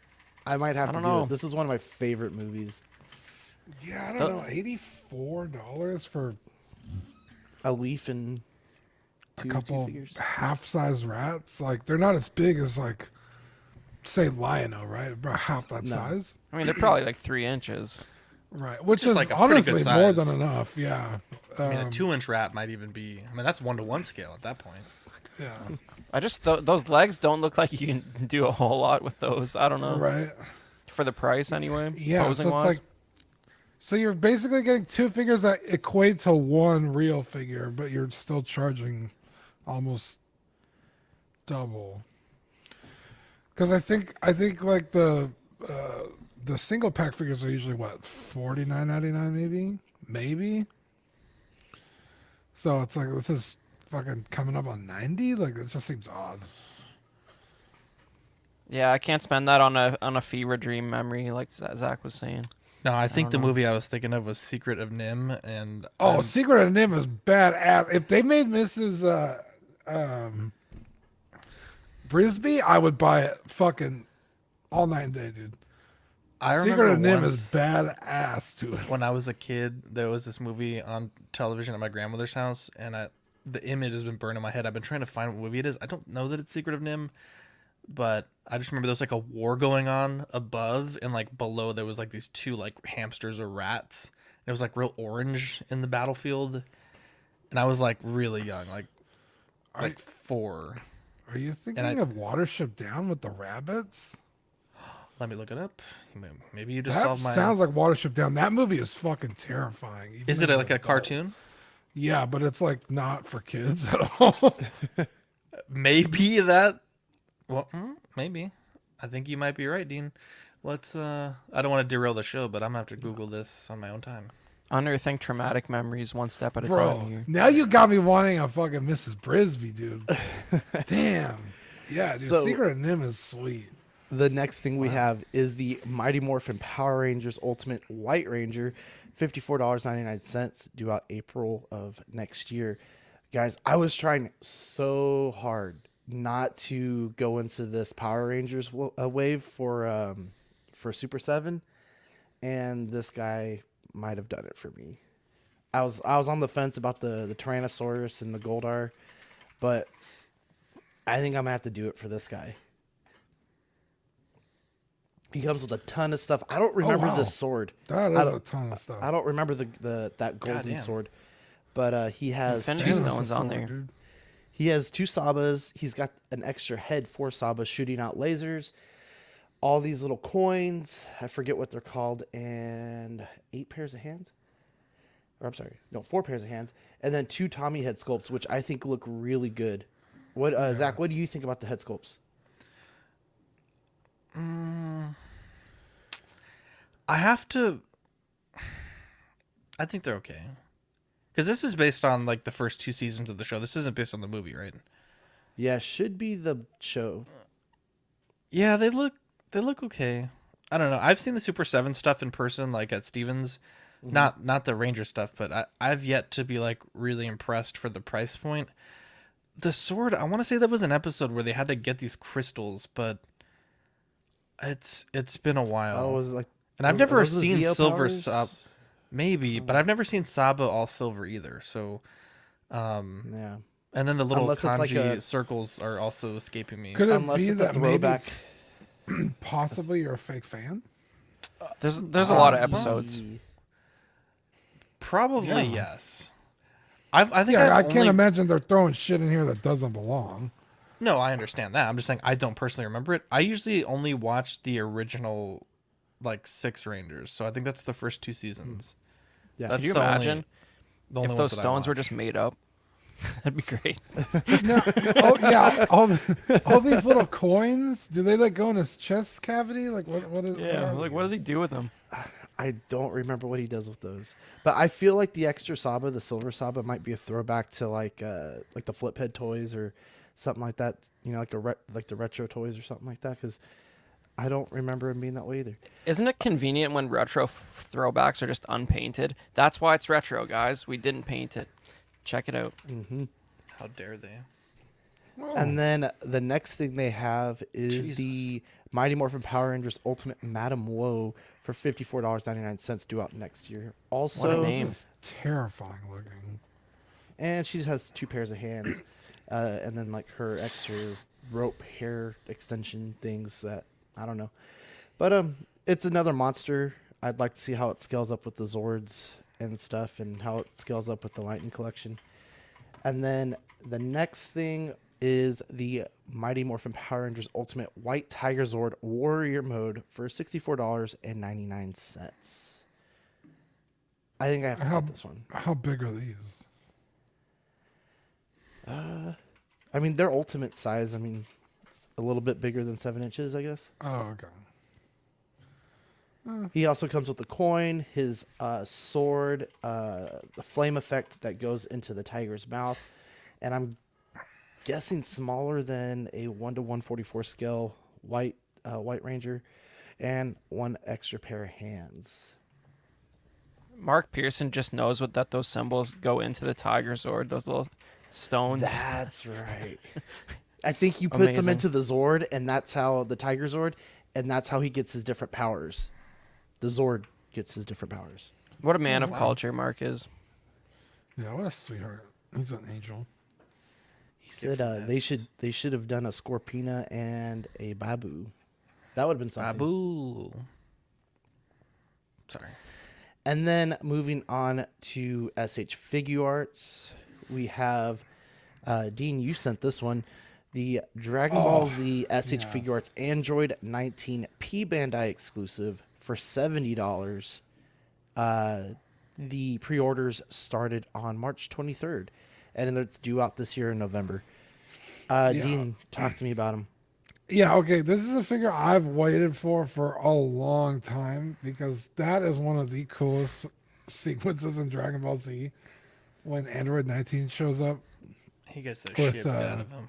I might have I to don't do know. it. This is one of my favorite movies. Yeah, I don't know. $84 for A leaf and a two couple figures. half-size rats? Like, they're not as big as, like, say, Lion-O, right? About half that No. size. I mean, they're probably like 3 inches. Right, which Just is like a pretty good honestly more size. than enough. Yeah, I mean, a 2-inch wrap might even be. I mean, that's 1-to-1 scale at that point. yeah, I just those legs don't look like you can do a whole lot with those. I don't know. right. For the price, anyway. Yeah, so posing it's wise. like So you're basically getting two figures that equate to one real figure, but you're still charging almost double. Because I think like the single pack figures are usually what, $49.99 maybe. So it's like this is fucking coming up on 90. Like it just seems odd. Yeah, I can't spend that on a fever dream memory like Zach was saying. No, I think the don't know. movie I was thinking of was Secret of Nim, and Oh, Secret of Nim is badass. If they made Mrs. Brisby, I would buy it fucking all night and day, dude. I Secret remember of Nim once is badass, dude. when I was a kid, there was this movie on television at my grandmother's house, and the image has been burned in my head. I've been trying to find what movie it is. I don't know that it's Secret of Nim, but I just remember there was like a war going on above, and like below there was like these two like hamsters or rats. It was like real orange in the battlefield, and I was like really young, like 4. Are you thinking of Watership Down with the rabbits? Let me look it up. Maybe you just That solved my. sounds like Watership Down. That movie is fucking terrifying. even Is as it an like a adult. cartoon? Yeah, but it's like not for kids at all. Maybe that. Well, maybe. I think you might be right, Dean. Let's. I don't want to derail the show, but I'm gonna have to Google this on my own time. Unearthing traumatic memories one step at a time Bro, here. now you got me wanting a fucking Mrs. Brisby, dude. Damn. Yeah, dude. So- Secret of Nim is sweet. The next thing we have is the Mighty Morphin Power Rangers Ultimate White Ranger, $54.99, due out April of next year. Guys, I was trying so hard not to go into this Power Rangers wave for Super 7, and this guy might have done it for me. I was on the fence about the Tyrannosaurus and the Goldar, but I think I'm gonna have to do it for this guy. He comes with a ton of stuff. I don't remember wow. the sword. That is I a don't- ton of stuff. I don't remember that golden Goddamn. sword, but he has Infinity Damn, that's a Stones on sword, there. dude. he has 2 Sabas. He's got an extra head for Saba shooting out lasers. All these little coins. I forget what they're called, and 8 pairs of hands. Or I'm sorry, no, 4 pairs of hands, and then 2 Tommy head sculpts, which I think look really good. What Zach? What do you think about the head sculpts? I have to. I think they're okay, because this is based on like the first 2 seasons of the show. This isn't based on the movie, right? Yeah, should be the show. Yeah, they look okay. I don't know. I've seen the Super 7 stuff in person, like at Stevens. Not the Ranger stuff, but I've yet to be like really impressed for the price point. The sword, I want to say that was an episode where they had to get these crystals, but it's been a while. Oh, was it like? And I've was- never those the seen Zeo Silver powers? Saba. Maybe, but I've never seen Saba all silver either. So, Yeah. and then the little Unless it's like kanji a- circles are also escaping me. Could it Unless be it's a that maybe throwback. possibly you're a fake fan? There's a lot of episodes. Probably Yeah. yes. I think Yeah, I I've can't only- imagine they're throwing shit in here that doesn't belong. No, I understand that. I'm just saying I don't personally remember it. I usually only watch the original, like 6 Rangers, so I think that's the first 2 seasons. Yeah. That's Could you the only- imagine the only if ones those that I stones were watch. just made up? That'd be great. No, oh yeah, all these little coins. Do they like go in his chest cavity? Like what is? Yeah, what are like what does he these? do with them? I don't remember what he does with those, but I feel like the extra Saba, the silver Saba, might be a throwback to like the flip head toys or something like that. You know, like the retro toys or something like that. Because I don't remember him being that way either. Isn't it convenient when retro throwbacks are just unpainted? That's why it's retro, guys. We didn't paint it. Check it out. How dare they? Oh, And then the next thing they have is Jesus. the Mighty Morphin Power Rangers Ultimate Madame Woe for $54.99, due out next year. Also, What a this name. is terrifying looking. and she has 2 pairs of hands, and then like her extra rope hair extension things that I don't know, but it's another monster. I'd like to see how it scales up with the Zords and stuff, and how it scales up with the Lightning Collection. And then the next thing is the Mighty Morphin Power Rangers Ultimate White Tiger Zord Warrior Mode for $64.99. I think I have to How get this one. how big are these? I mean, they're ultimate size. I mean, it's a little bit bigger than 7 inches, I guess. Oh, okay. He also comes with the coin, his sword, the flame effect that goes into the tiger's mouth, and I'm guessing smaller than a 1 to 144 scale white ranger, and one extra pair of hands. Mark Pearson just knows that those symbols go into the tiger sword, those little stones. That's right. I think he puts them Amazing. into the Zord, and that's how the Tiger Zord, and that's how he gets his different powers. The Zord gets his different powers. What a man of culture Mark is. Yeah, what a sweetheart. He's an angel. He said they should have done a Scorpina and a Babu. That would have been something. Babu. Sorry. And then moving on to H.Figuarts, we have Dean. You sent this one, the Dragon Ball Z H.Figuarts Android 19 P Bandai exclusive for $70. The pre-orders started on March 23rd, and it's due out this year in November. Dean, talk to me about him. Yeah, okay. This is a figure I've waited for a long time because that is one of the coolest sequences in Dragon Ball Z when Android 19 shows up. He gets the With, shit out of him.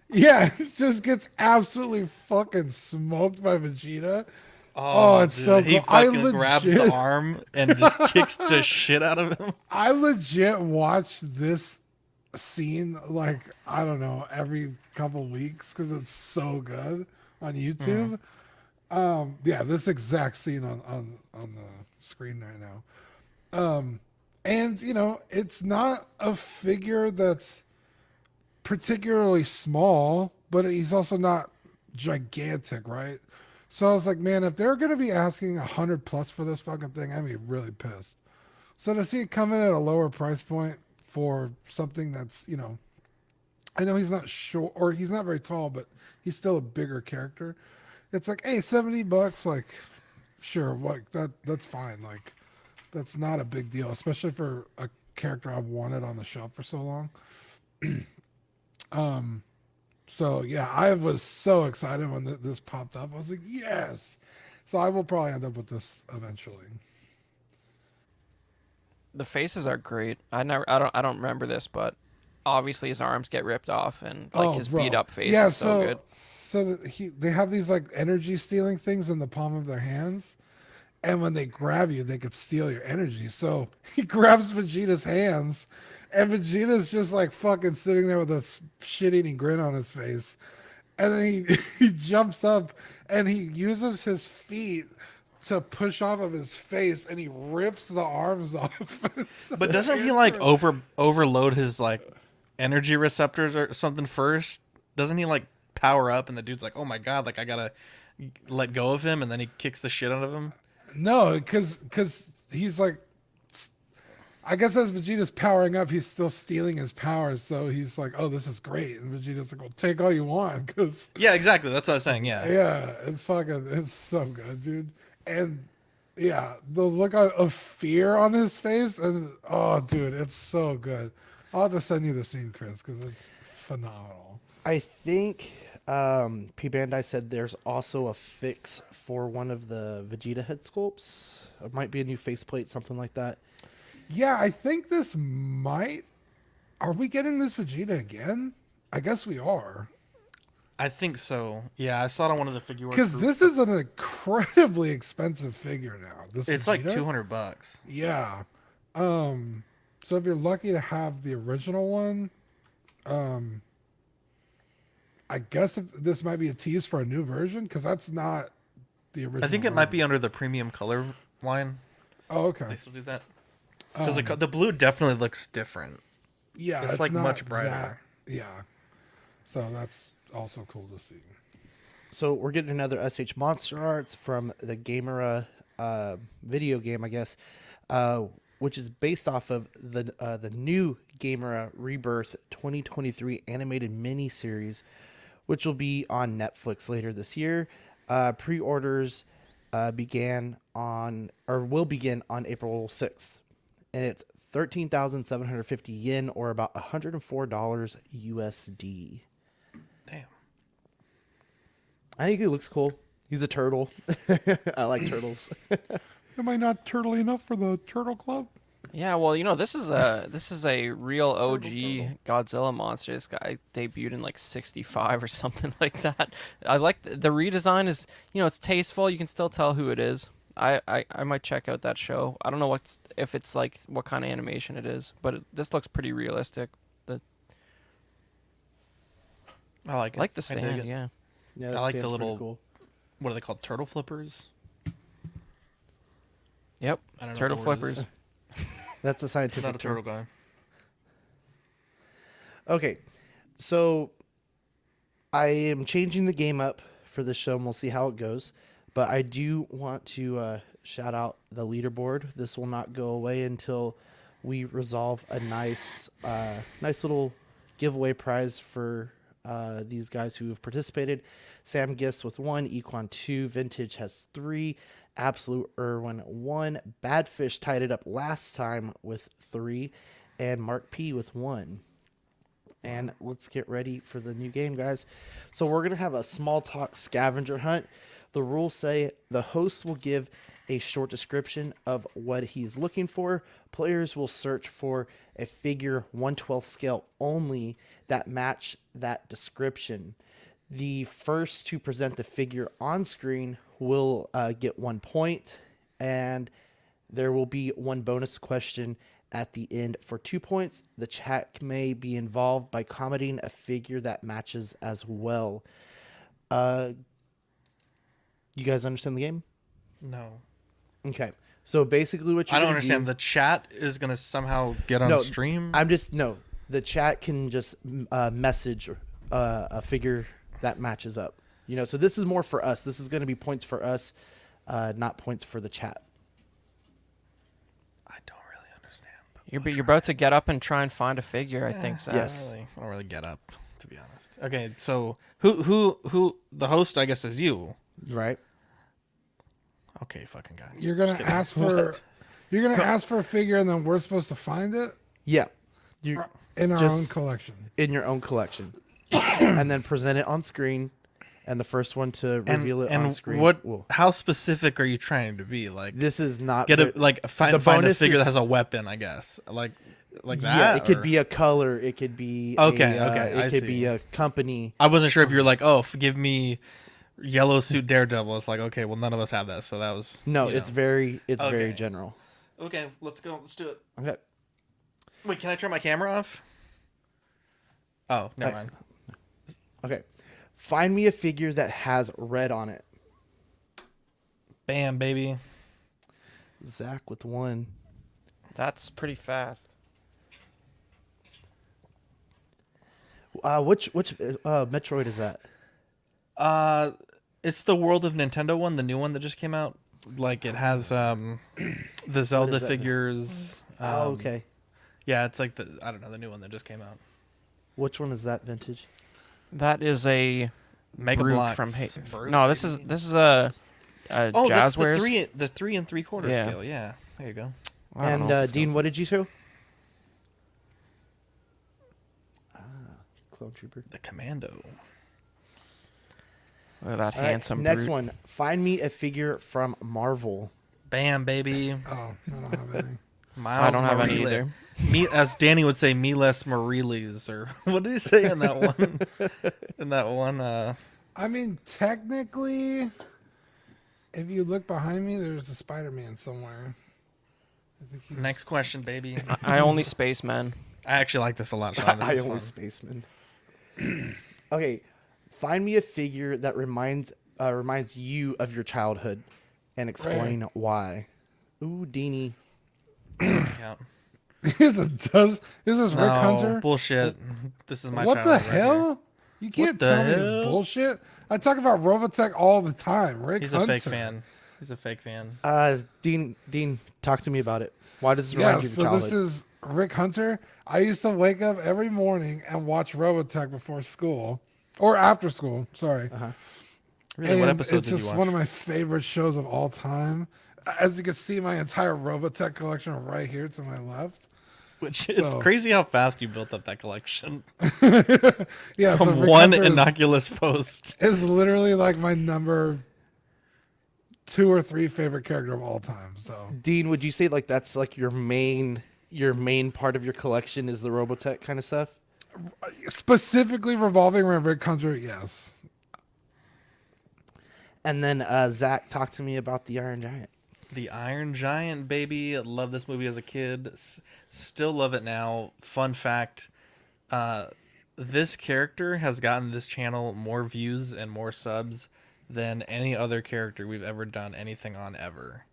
Yeah, it just gets absolutely fucking smoked by Vegeta. Oh, it's dude, so he cool. I fucking grabs the legit- arm and just kicks the shit out of him. I legit watch this scene like I don't know every couple weeks because it's so good on YouTube. Yeah, this exact scene on the screen right now. And you know, it's not a figure that's particularly small, but he's also not gigantic, right? So I was like, man, if they're gonna be asking 100 plus for this fucking thing, I'd be really pissed. So to see it come in at a lower price point for something that's, you know, I know he's not short or he's not very tall, but he's still a bigger character. It's like, hey, $70, like, sure, what that's fine. Like, that's not a big deal, especially for a character I've wanted on the shelf for so long. So yeah, I was so excited when this popped up. I was like, yes. So I will probably end up with this eventually. The faces are great. I don't remember this, but obviously his arms get ripped off and like his bro. beat up face Yeah, is so good. So they have these like energy stealing things in the palm of their hands, and when they grab you, they could steal your energy. So he grabs Vegeta's hands, and Vegeta's just like fucking sitting there with a shit-eating grin on his face, and then he jumps up and he uses his feet to push off of his face, and he rips the arms off. But doesn't he like overload his like energy receptors or something first? Doesn't he like power up and the dude's like, oh my god, like I gotta let go of him, and then he kicks the shit out of him? No, because he's like, I guess as Vegeta's powering up, he's still stealing his powers. So he's like, oh, this is great. And Vegeta's like, well, take all you want. Because, Yeah, exactly. That's what I was saying. Yeah. yeah, it's so good, dude. And yeah, the look of fear on his face. And oh, dude, it's so good. I'll have to send you the scene, Chris, because it's phenomenal. I think P Bandai said there's also a fix for one of the Vegeta head sculpts. It might be a new faceplate, something like that. Yeah, I think this might. Are we getting this Vegeta again? I guess we are. I think so. Yeah, I saw it on one of the figure. Because this is an incredibly expensive figure now. This it's Vegeta. like $200. Yeah. So if you're lucky to have the original one, I guess if this might be a tease for a new version because that's not the original. I think it might be under the premium color line. Oh, okay. They still do that because the blue definitely looks different. Yeah, it's like not much brighter. Yeah. So that's also cool to see. So we're getting another SH Monster Arts from the Gamera video game, I guess, which is based off of the new Gamera Rebirth 2023 animated miniseries, which will be on Netflix later this year. Pre-orders will begin on April 6th. and it's 13,750 yen, or about $104 USD. Damn. I think he looks cool. He's a turtle. I like turtles. Am I not turtly enough for the Turtle Club? Yeah, well, this is a real OG Godzilla monster. This guy debuted in like '65 or something like that. I like the redesign is, it's tasteful. You can still tell who it is. I might check out that show. I don't know if it's like what kind of animation it is, but this looks pretty realistic. I like it. I like the I dig stand, it. yeah. Yeah, I like the stand's pretty little- cool. What are they called? Turtle flippers? Yep. I don't know Turtle what the word is. flippers. That's the I'm scientific not a term. turtle guy. Okay, so I am changing the game up for this show, and we'll see how it goes. But I do want to shout out the leaderboard. This will not go away until we resolve a nice little giveaway prize for these guys who have participated. Sam Gist with 1, Equan 2, Vintage has 3, Absolute Irwin 1, Badfish tied it up last time with 3, and Mark P with 1. And let's get ready for the new game, guys. So we're going to have a small talk scavenger hunt. The rules say the host will give a short description of what he's looking for. Players will search for a figure 1/12 scale only that match that description. The first to present the figure on screen will get 1 point, and there will be one bonus question at the end for 2 points. The chat may be involved by commenting a figure that matches as well. You guys understand the game? No. Okay. So basically what you're I don't gonna understand. do- The chat is going to somehow get on No, stream? the chat can just message a figure that matches up. So this is more for us. This is going to be points for us, not points for the chat. I don't really understand. But You're about to get up and try and find a figure, I think, Zach. Yes. I don't really get up, to be honest. Okay, so who the host, I guess, is you. Right? Okay, fucking guy. You're gonna ask for ask for a figure, and then we're supposed to find it Yeah. You in our Just- own collection. in your own collection, and then present it on screen, and the first one to reveal it on screen. will- How specific are you trying to be? Like, This is not get a the find a bonus figure that is- has a weapon, I guess. Like that. Yeah, it could or- be a color. It could be Okay, it I could see. be a company. I wasn't sure if you were like, oh, give me yellow suit Daredevil. It's like, okay, well, none of us have that, so that was No, you it's know. very Okay. general. Okay. Let's go. Let's do it. Okay. Wait, can I turn my camera off? Oh, never mind. Okay. Find me a figure that has red on it. Bam, baby. Zach with 1. That's pretty fast. Which Metroid is that? It's the World of Nintendo one, the new one that just came out. Like it has the Zelda that? figures. Okay. Yeah, it's like the the new one that just came out. Which one is that vintage? That is a Mega Brute Bloks. from Brute, No, this baby. is a Oh, that's the Jazzwares. the 3 3/4 Yeah. scale. Yeah, there you go. I don't And know if it's Dean, going what did you show? Clone Trooper. The Commando. Look at that All right, handsome next brute. one. Find me a figure from Marvel. Bam, baby. Oh, I don't have any. Miles I don't have any Morales. either. Me, as Danny would say, Miles Morales, or what did he say in that one? In that one, I mean, technically, if you look behind me, there's a Spider-Man somewhere. I think he's... next question, baby. I only spacemen. I actually like this a lot, Sean. This I is only fun. spaceman. Okay, find me a figure that reminds you of your childhood, and explain why. Ooh, Deanie. Count. Is this Rick No, Hunter? bullshit. This is my What the childhood right hell? here. You can't the tell me hell? this bullshit. I talk about Robotech all the time. Rick He's Hunter. a fake fan. He's a fake fan. Dean, talk to me about it. Why does this Yeah, remind you of so your childhood? this is Rick Hunter. I used to wake up every morning and watch Robotech before school or after school. Sorry. Really, what And episode it's did you just watch? one of my favorite shows of all time. As you can see, my entire Robotech collection right here to my left. Which it's So- crazy how fast you built up that collection Yeah, so from Rick one Hunter innocuous post. is literally like my number 2 or 3 favorite character of all time. So Dean, would you say like that's like your main part of your collection is the Robotech kind of stuff? specifically revolving around Rick Hunter, yes. And then Zach, talk to me about the Iron Giant. The Iron Giant, baby. Love this movie as a kid. Still love it now. Fun fact, this character has gotten this channel more views and more subs than any other character we've ever done anything on ever.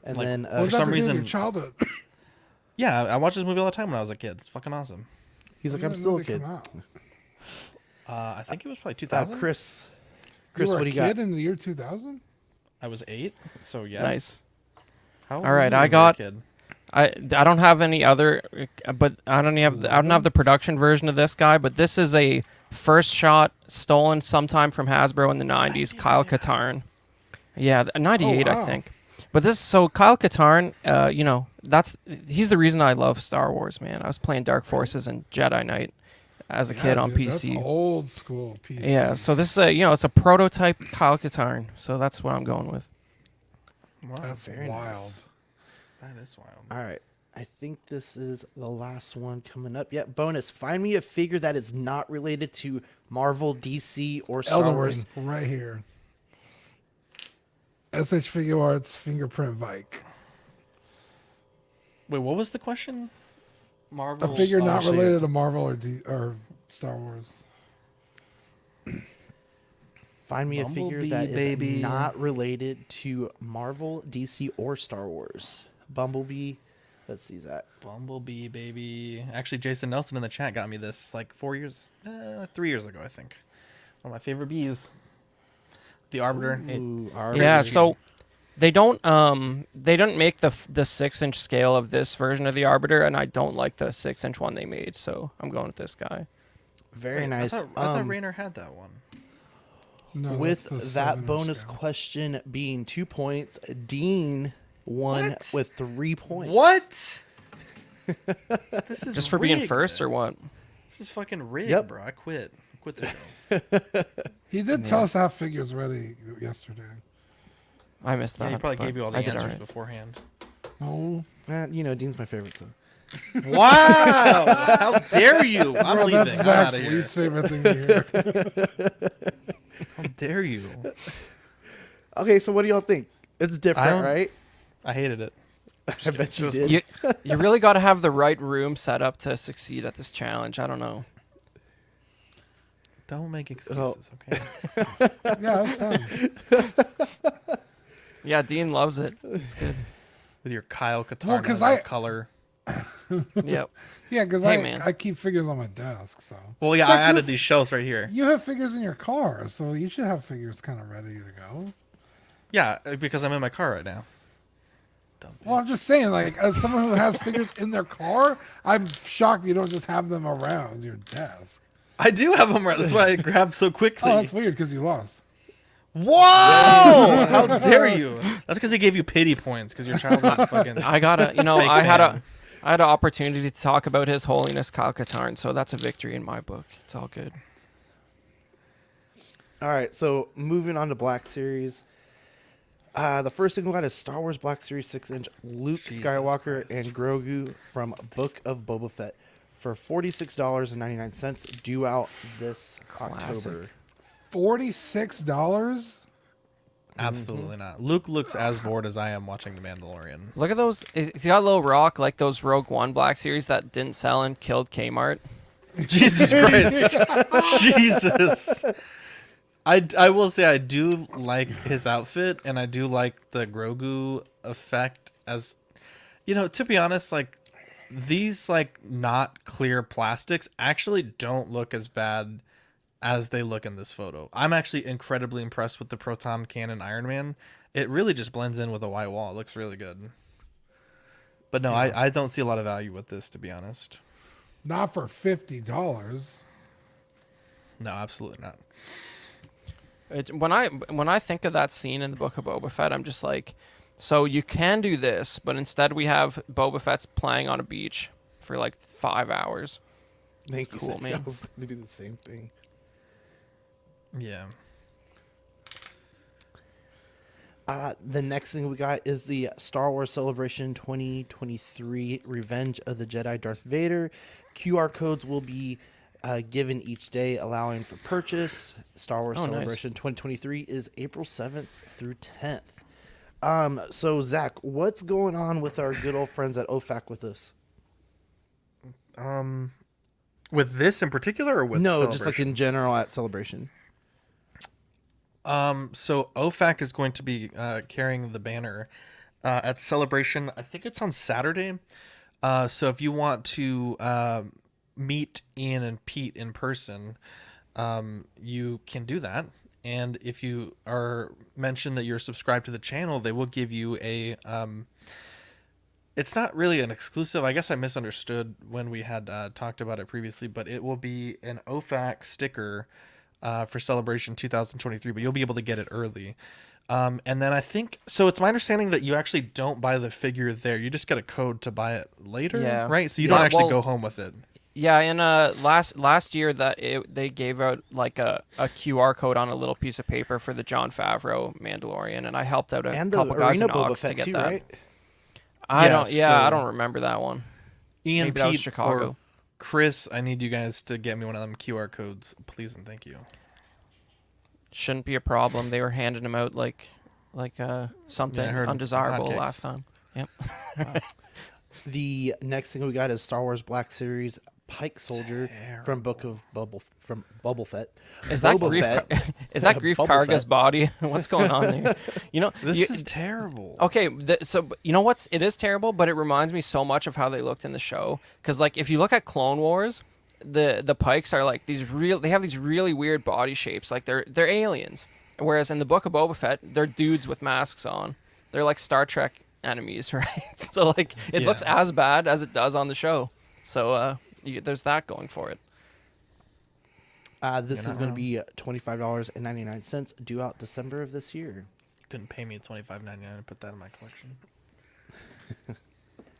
And Like, then What for does that some have to do with reason- your childhood? Yeah, I watched this movie all the time when I was a kid. It's fucking awesome. he's like, When I'm did that still a movie kid. come out? I think it was probably 2000. Chris, You were what a do you got? kid in the year 2000? I was 8, so yes. Nice. How old All right, were you I when you were a got- kid? I don't have any other, but I don't have the production version of this guy. But this is a first shot stolen sometime from Hasbro in the 90s. Kyle Katarn. Yeah, 98 Oh, I wow. think. But Kyle Katarn, he's the reason I love Star Wars, man. I was playing Dark Forces and Jedi Knight as a kid on dude, PC. That's old school PC. Yeah, so this is it's a prototype Kyle Katarn. So that's what I'm going with. Wow, That's very wild. nice. That is wild. All right. I think this is the last one coming up. Yep, bonus. Find me a figure that is not related to Marvel, DC, or Star Elden Wars. Ring, right here. H.Figuarts Fingerprint Vike. Wait, what was the question? Marvel. A figure not so yeah. related to Marvel or Star Wars. Find me a figure Bumblebee, that is baby. not related to Marvel, DC, or Star Wars. Bumblebee. Let's see that. Bumblebee, baby. Actually, Jason Nelson in the chat got me this like 3 years ago, I think. One of my favorite bees. The Arbiter. Ooh, Yeah, Arbiter. so they don't make the 6-inch scale of this version of the Arbiter, and I don't like the 6-inch one they made, so I'm going with this guy. Very Wait, nice. I thought Rainer had that one. No, With that's the that 7-inch bonus scale. question being 2 points, Dean won What? with 3 points. What? This is Just for being rigged. first, or what? This is fucking rigged, Yep. bro. I quit. I quit the show. He did tell us to have figures ready yesterday. I missed that. Yeah, he probably but gave you all the I did answers alright. beforehand. No, Dean's my favorite, so. Wow! How dare you? I'm bro, leaving. that's I'm out Zach's of here. least favorite thing to hear. How dare you? Okay, so what do y'all think? It's different, don't- right? I hated it. I bet you did. You really got to have the right room set up to succeed at this challenge. I don't know. Don't make excuses, okay? Yeah, that's fine. Yeah, Dean loves it. It's good. With your Kyle Katarn Well, 'cause color. Yep. Yeah, because Hey, man. I keep figures on my desk, so. Well, yeah, It's like I you added have- these shelves right here. You have figures in your car, so you should have figures kind of ready to go. Yeah, because I'm in my car right now. Dumb Well, I'm just saying, like, as someone who has figures in their car, I'm shocked you don't just have them around your desk. I do have them right. That's why I grabbed so quickly. Oh, that's weird because you lost. Whoa! How dare you? That's because he gave you pity points because your childhood fucking. I gotta, Fake I had fan. an opportunity to talk about His Holiness Kyle Katarn, so that's a victory in my book. It's all good. All right, so moving on to Black Series. The first thing we got is Star Wars Black Series 6-inch Luke Jesus Skywalker Christ. and Grogu from Book of Boba Fett for $46.99 due out this Classic. October. $46? Absolutely not. Luke looks as bored as I am watching The Mandalorian. Look at those. He's got a little rock like those Rogue One Black Series that didn't sell and killed Kmart. Jesus Christ. Jesus. I will say I do like his outfit and I do like the Grogu effect as to be honest, like these like not clear plastics actually don't look as bad as they look in this photo. I'm actually incredibly impressed with the Proton Cannon Iron Man. It really just blends in with a white wall. It looks really good. But no, I don't see a lot of value with this, to be honest. Not for $50. No, absolutely not. When I think of that scene in the Book of Boba Fett, I'm just like, so you can do this, but instead we have Boba Fett's playing on a beach for like 5 hours. Thank you, Cool, Zach. I man. was going to do the same thing. Yeah. The next thing we got is the Star Wars Celebration 2023 Revenge of the Jedi Darth Vader. QR codes will be given each day, allowing for purchase. Star Wars Oh, nice. Celebration 2023 is April 7th through 10th. So, Zach, what's going on with our good old friends at OFAC with us? With this in particular, or with No, just like Celebration? in general at Celebration. So OFAC is going to be carrying the banner at Celebration. I think it's on Saturday. So if you want to meet Ian and Pete in person, you can do that. And if you are mentioned that you're subscribed to the channel, they will give you a. It's not really an exclusive. I guess I misunderstood when we had talked about it previously, but it will be an OFAC sticker for Celebration 2023, but you'll be able to get it early. And then I think, so it's my understanding that you actually don't buy the figure there. You just get a code to buy it later, Yeah. right? So you Yeah, don't actually well- go home with it. Yeah, and last year they gave out like a QR code on a little piece of paper for the Jon Favreau Mandalorian, and I helped out a And the couple guys Arena in Boba Ox to Fett get too, that. right? I Yeah, don't so- remember that one. Ian, Maybe that was Pete, Chicago. or Chris, I need you guys to get me one of them QR codes, please and thank you. Shouldn't be a problem. They were handing them out like something Yeah, I heard undesirable hotcakes. last time. Yep. The next thing we got is Star Wars Black Series Pike Soldier from Bubble Fett. Is that Boba Grief? Fett. Is that Grief Boba Karga's Fett. body? What's going on there? You know, This you- is terrible. Okay, so you know what's? It is terrible, but it reminds me so much of how they looked in the show. Because like, if you look at Clone Wars, the Pikes are like these real. They have these really weird body shapes. Like they're aliens. Whereas in the Book of Boba Fett, they're dudes with masks on. They're like Star Trek enemies, right? So like, it looks Yeah. as bad as it does on the show. So there's that going for it. This is going to be $25.99, due out December of this year. Couldn't pay me $25.99 to put that in my collection.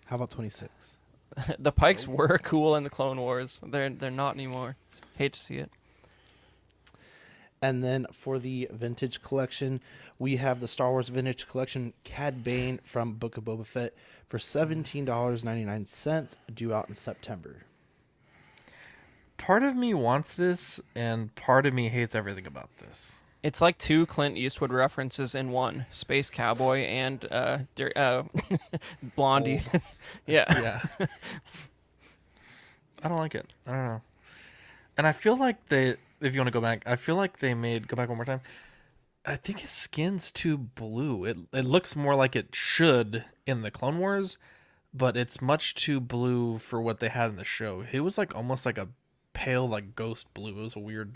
How about 26? The Pikes were cool in the Clone Wars. They're not anymore. Hate to see it. And then for the vintage collection, we have the Star Wars Vintage Collection Cad Bane from Book of Boba Fett for $17.99, due out in September. Part of me wants this, and part of me hates everything about this. It's like two Clint Eastwood references in one: Space Cowboy and Blondie. Yeah. Yeah. I don't like it. I don't know. And I feel like they, if you want to go back, I feel like they go back one more time. I think his skin's too blue. It looks more like it should in the Clone Wars, but it's much too blue for what they had in the show. He was like almost like a pale, like ghost blue. It was a weird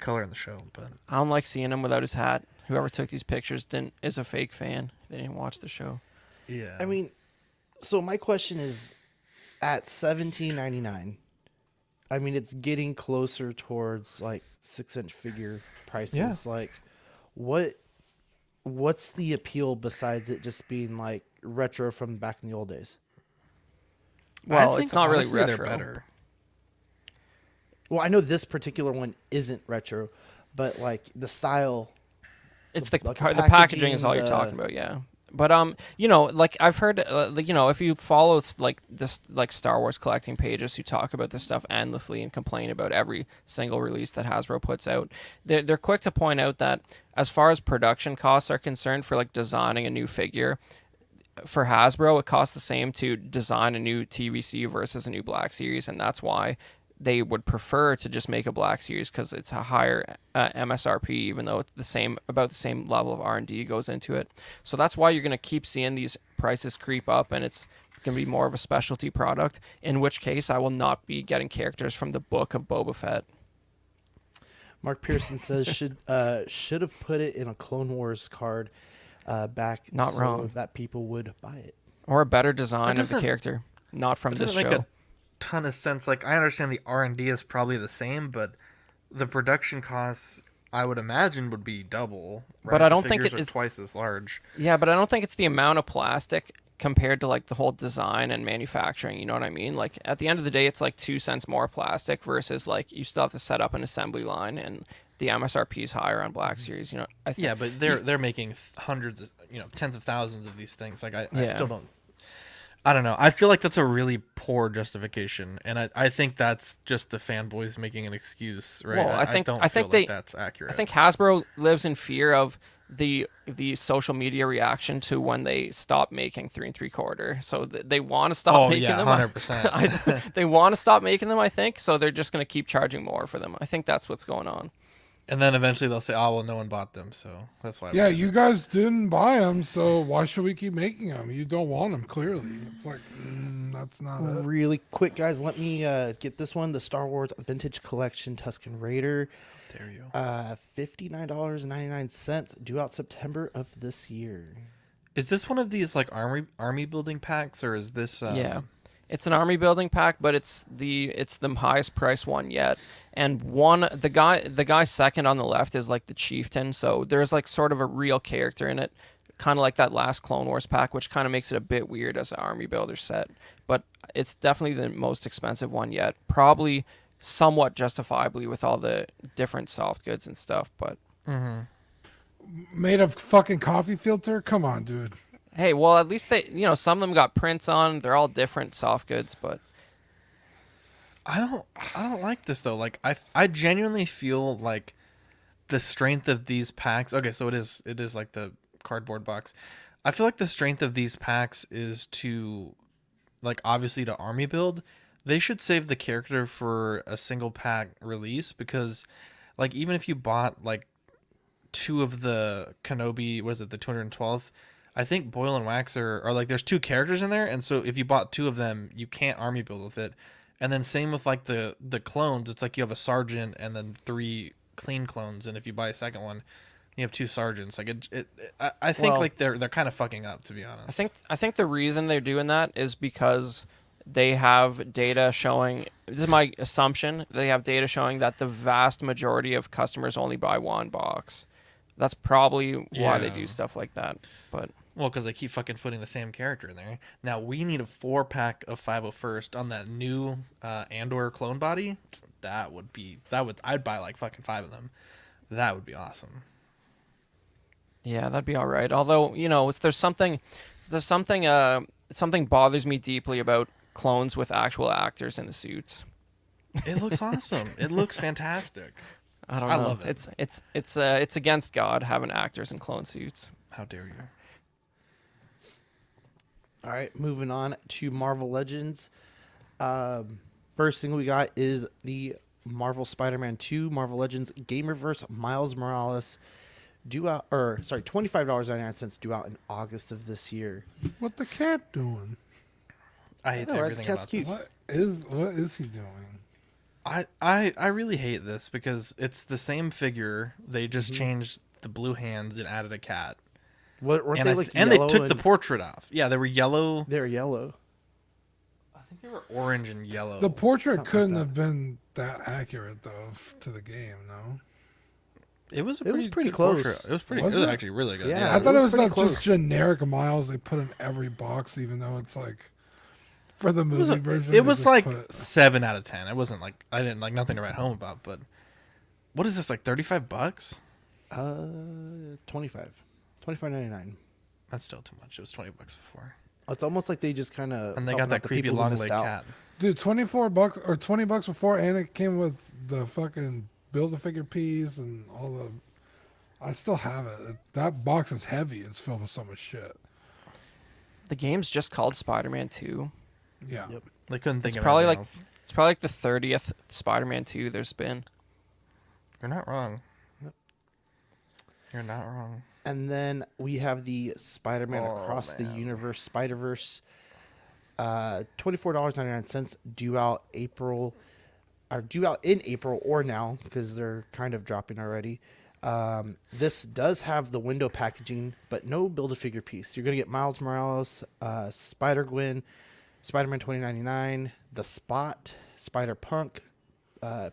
color in the show, but I don't like seeing him without his hat. Whoever took these pictures is a fake fan. They didn't watch the show. yeah. I mean, so my question is, at $17.99, I mean, it's getting closer towards like 6-inch figure prices. Yeah. Like, what's the appeal besides it just being like retro from back in the old days? Well, I think it's not really honestly they're retro. better. Well, I know this particular one isn't retro, but like the style. It's The- the like the the packaging is all packaging, you're talking about, yeah. But you know, like I've heard, like, you know, if you follow like this, like Star Wars collecting pages who talk about this stuff endlessly and complain about every single release that Hasbro puts out, they're quick to point out that as far as production costs are concerned for like designing a new figure, for Hasbro it costs the same to design a new TVC versus a new Black Series, and that's why they would prefer to just make a Black Series, because it's a higher MSRP, even though it's about the same level of R&D goes into it. So that's why you're going to keep seeing these prices creep up, and it's going to be more of a specialty product, in which case I will not be getting characters from the Book of Boba Fett. Mark Pearson says should have put it in a Clone Wars card back, Not so wrong. that people would buy it. Or a better design That of the doesn't- character, not from It this doesn't show. make a ton of sense. Like, I understand the R&D is probably the same, but the production costs I would imagine would be double. Right? But I The don't think figures it are is. twice as large. Yeah, but I don't think it's the amount of plastic compared to like the whole design and manufacturing. You know what I mean? Like at the end of the day, it's like 2 cents more plastic versus like you still have to set up an assembly line and the MSRP is higher on Black Series. You know, I think. Yeah, but they're making hundreds, tens of thousands of these things. Like I Yeah. still don't. I don't know. I feel like that's a really poor justification, and I think that's just the fanboys making an excuse, right? Well, I don't I feel think like they that's accurate. I think Hasbro lives in fear of the social media reaction to when they stop making 3 3/4. So they want to stop Oh making yeah, them. 100%. They want to stop making them. I think so. They're just going to keep charging more for them. I think that's what's going on. And then eventually they'll say, "Oh well, no one bought them, so that's why." Yeah, you guys didn't buy them, so why should we keep making them? You don't want them, clearly. It's like, that's not it. Really quick, guys, let me get this one: the Star Wars Vintage Collection Tusken Raider, Dare you? $59.99, due out September of this year. Is this one of these like army building packs, or is this? Yeah, it's an army building pack, but it's the highest price one yet. And the guy second on the left is like the chieftain, so there's like sort of a real character in it, kind of like that last Clone Wars pack, which kind of makes it a bit weird as an army builder set. But it's definitely the most expensive one yet, probably somewhat justifiably with all the different soft goods and stuff. But Made of fucking coffee filter? Come on, dude. hey, well, at least they, some of them got prints on. They're all different soft goods, but I don't like this though. Like I genuinely feel like the strength of these packs. Okay, so it is like the cardboard box. I feel like the strength of these packs is to, like, obviously to army build. They should save the character for a single pack release, because like even if you bought like two of the Kenobi, was it the 212th? I think Boyle and Wax are like, there's two characters in there, and so if you bought two of them, you can't army build with it. And then same with like the clones, it's like you have a sergeant and then 3 clean clones, and if you buy a second one, you have 2 sergeants. Like I think Well, like they're kind of fucking up, to be honest. I think the reason they're doing that is because they have data showing, this is my assumption, they have data showing that the vast majority of customers only buy one box. That's probably why they Yeah. do stuff like that. But Well, because they keep fucking putting the same character in there. Now we need a 4-pack of 501st on that new Andor clone body. I'd buy like fucking 5 of them. That would be awesome. yeah, that'd be all right. Although, something bothers me deeply about clones with actual actors in the suits. It looks awesome. It looks fantastic. I don't I know. love it. It's against God having actors in clone suits. How dare you? All right, moving on to Marvel Legends. First thing we got is the Marvel Spider-Man 2 Marvel Legends Gamerverse Miles Morales, $25.99, due out in August of this year. What the cat doing? I hate know, right? everything The cat's about cute. this. What is he doing? I really hate this because it's the same figure. They just changed the blue hands and added a cat. What weren't And, they I like th- and they yellow took the and- portrait off. Yeah, they were yellow. They're yellow. I think they were orange and yellow. The portrait Something like couldn't that. have been that accurate, though, to the game, no? It was It was pretty good close. portrait. It was pretty. Was it was it? actually really good. Yeah. I thought it was pretty that close. just generic Miles they put in every box, even though it's like for the It was, movie version. it they was just like put- 7 out of 10. It wasn't like I didn't like nothing to write home about. But what is this, like $35? 25.99. That's still too much. It was $20 before. It's almost like they just kind of And they got that creepy long leg cat. dude, $24 or $20 before, and it came with the fucking Build-A-Figure piece and all the. I still have it. That box is heavy. It's filled with so much shit. The game's just called Spider-Man 2. Yeah. Yep. They couldn't think It's of probably anything like else. it's probably like the 30th Spider-Man 2 there's been. You're not wrong. Yep. You're not wrong. And then we have the Spider-Man Oh, Across the man. Universe Spider-Verse, $24.99, due out in April or now, because they're kind of dropping already. This does have the window packaging, but no Build-A-Figure piece. You're going to get Miles Morales, Spider-Gwen, Spider-Man 2099, The Spot, Spider-Punk,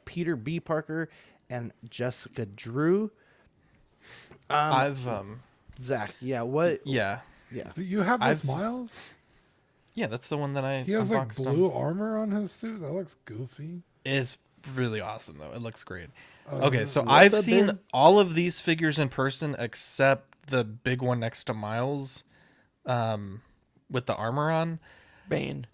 Peter B. Parker, and Jessica Drew. I've Zach, yeah, what? yeah. Yeah. Do you have this, I've- Miles? Yeah, that's the one that I He has like unboxed blue armor on his suit. That looks goofy. It's really awesome though. It looks great. Oh, Okay, yeah. so What's I've up, seen Ben? all of these figures in person except the big one next to Miles, with the armor on. Bane.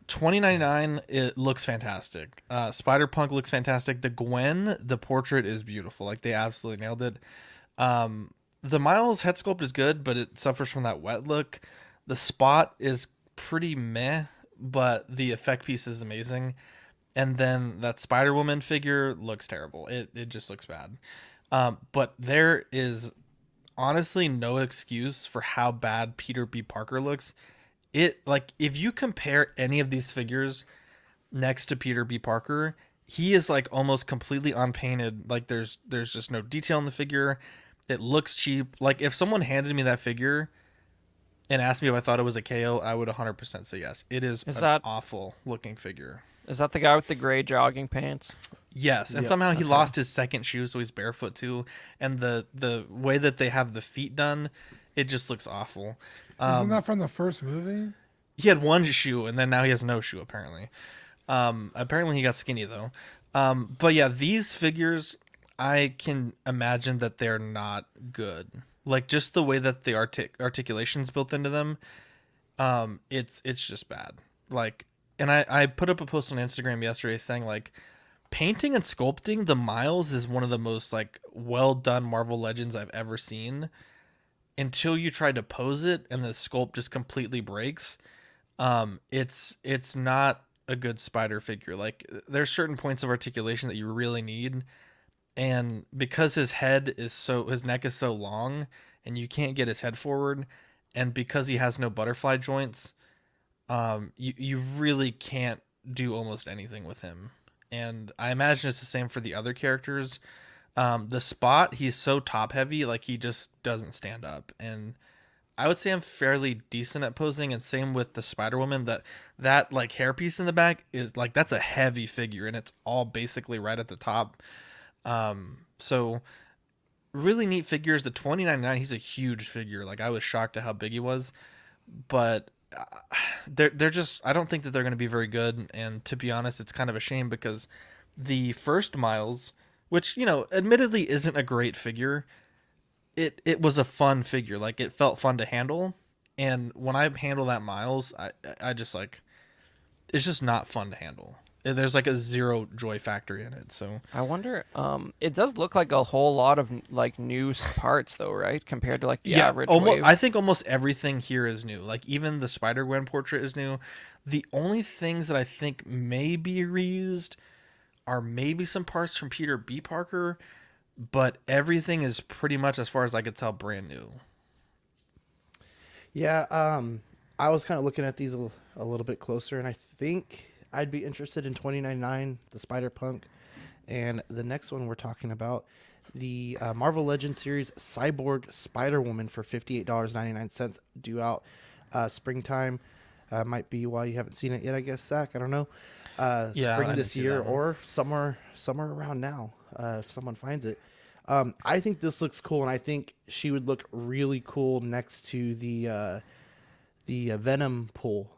2099, it looks fantastic. Spider Punk looks fantastic. The Gwen, the portrait is beautiful. Like they absolutely nailed it. The Miles head sculpt is good, but it suffers from that wet look. The Spot is pretty meh, but the effect piece is amazing. And then that Spider Woman figure looks terrible. It just looks bad. But there is honestly no excuse for how bad Peter B. Parker looks. It like if you compare any of these figures next to Peter B. Parker, he is like almost completely unpainted. Like there's just no detail in the figure. It looks cheap. Like if someone handed me that figure and asked me if I thought it was a KO, I would 100% say yes. It is an that- awful looking figure. Is that the guy with the gray jogging pants? Yes, and Yep, somehow he okay. lost his second shoe, so he's barefoot too. And the way that they have the feet done, it just looks awful. Isn't that from the first movie? He had one shoe, and then now he has no shoe. Apparently, apparently he got skinny though. But yeah, these figures, I can imagine that they're not good. Like just the way that the articulation's built into them, it's just bad. Like, and I put up a post on Instagram yesterday saying like, painting and sculpting the Miles is one of the most like well done Marvel Legends I've ever seen. Until you try to pose it and the sculpt just completely breaks, it's not a good spider figure. Like there's certain points of articulation that you really need, and because his neck is so long and you can't get his head forward, and because he has no butterfly joints, you really can't do almost anything with him. And I imagine it's the same for the other characters. The Spot, he's so top heavy, like he just doesn't stand up. And I would say I'm fairly decent at posing, and same with the Spider Woman. That like hairpiece in the back is like that's a heavy figure, and it's all basically right at the top. So really neat figures. The 2099, he's a huge figure. Like I was shocked at how big he was, but they're just I don't think that they're going to be very good. And to be honest, it's kind of a shame because the first Miles, which admittedly isn't a great figure, it was a fun figure. Like it felt fun to handle, and when I handle that Miles, I just like it's just not fun to handle. There's like a zero joy factor in it. So I wonder. It does look like a whole lot of like new parts, though, right? Compared to like the average wave. I think almost everything here is new. Like even the Spider-Gwen portrait is new. The only things that I think may be reused are maybe some parts from Peter B. Parker, but everything is pretty much, as far as I could tell, brand new. Yeah, I was kind of looking at these a little bit closer, and I think I'd be interested in 2099, the Spider Punk, and the next one we're talking about, the Marvel Legends series Cyborg Spider Woman for $58.99, due out springtime. Might be why you haven't seen it yet, I guess, Zach. I don't know. Yeah, I Spring didn't this see year that one. or somewhere around now, if someone finds it. I think this looks cool, and I think she would look really cool next to the Venom pool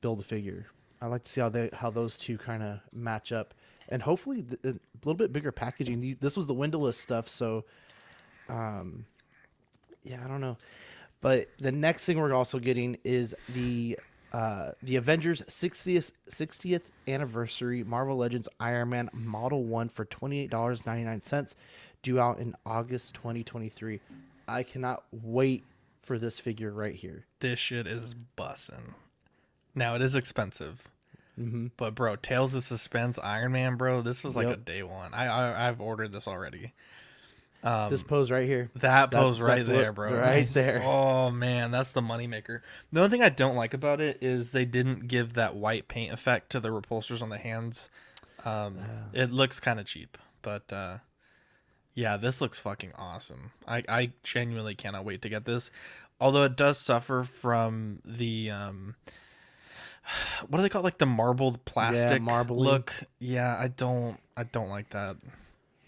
Build-A-Figure. I like to see how those two kind of match up, and hopefully a little bit bigger packaging. This was the windowless stuff, so yeah, I don't know. But the next thing we're also getting is the Avengers 60th anniversary Marvel Legends Iron Man Model 1 for $28.99, due out in August 2023. I cannot wait for this figure right here. This shit is bussin'. Now it is expensive, but bro, Tales of Suspense Iron Man, bro, this was like Yep. a day one. I've ordered this already. This pose right here. That pose right that's there, what- bro. right there. Oh man, that's the moneymaker. The only thing I don't like about it is they didn't give that white paint effect to the repulsors on the hands. It looks kind of cheap, but yeah, this looks fucking awesome. I genuinely cannot wait to get this. Although it does suffer from the what do they call it? Like the marbled plastic marbly. look? Yeah, I don't like that.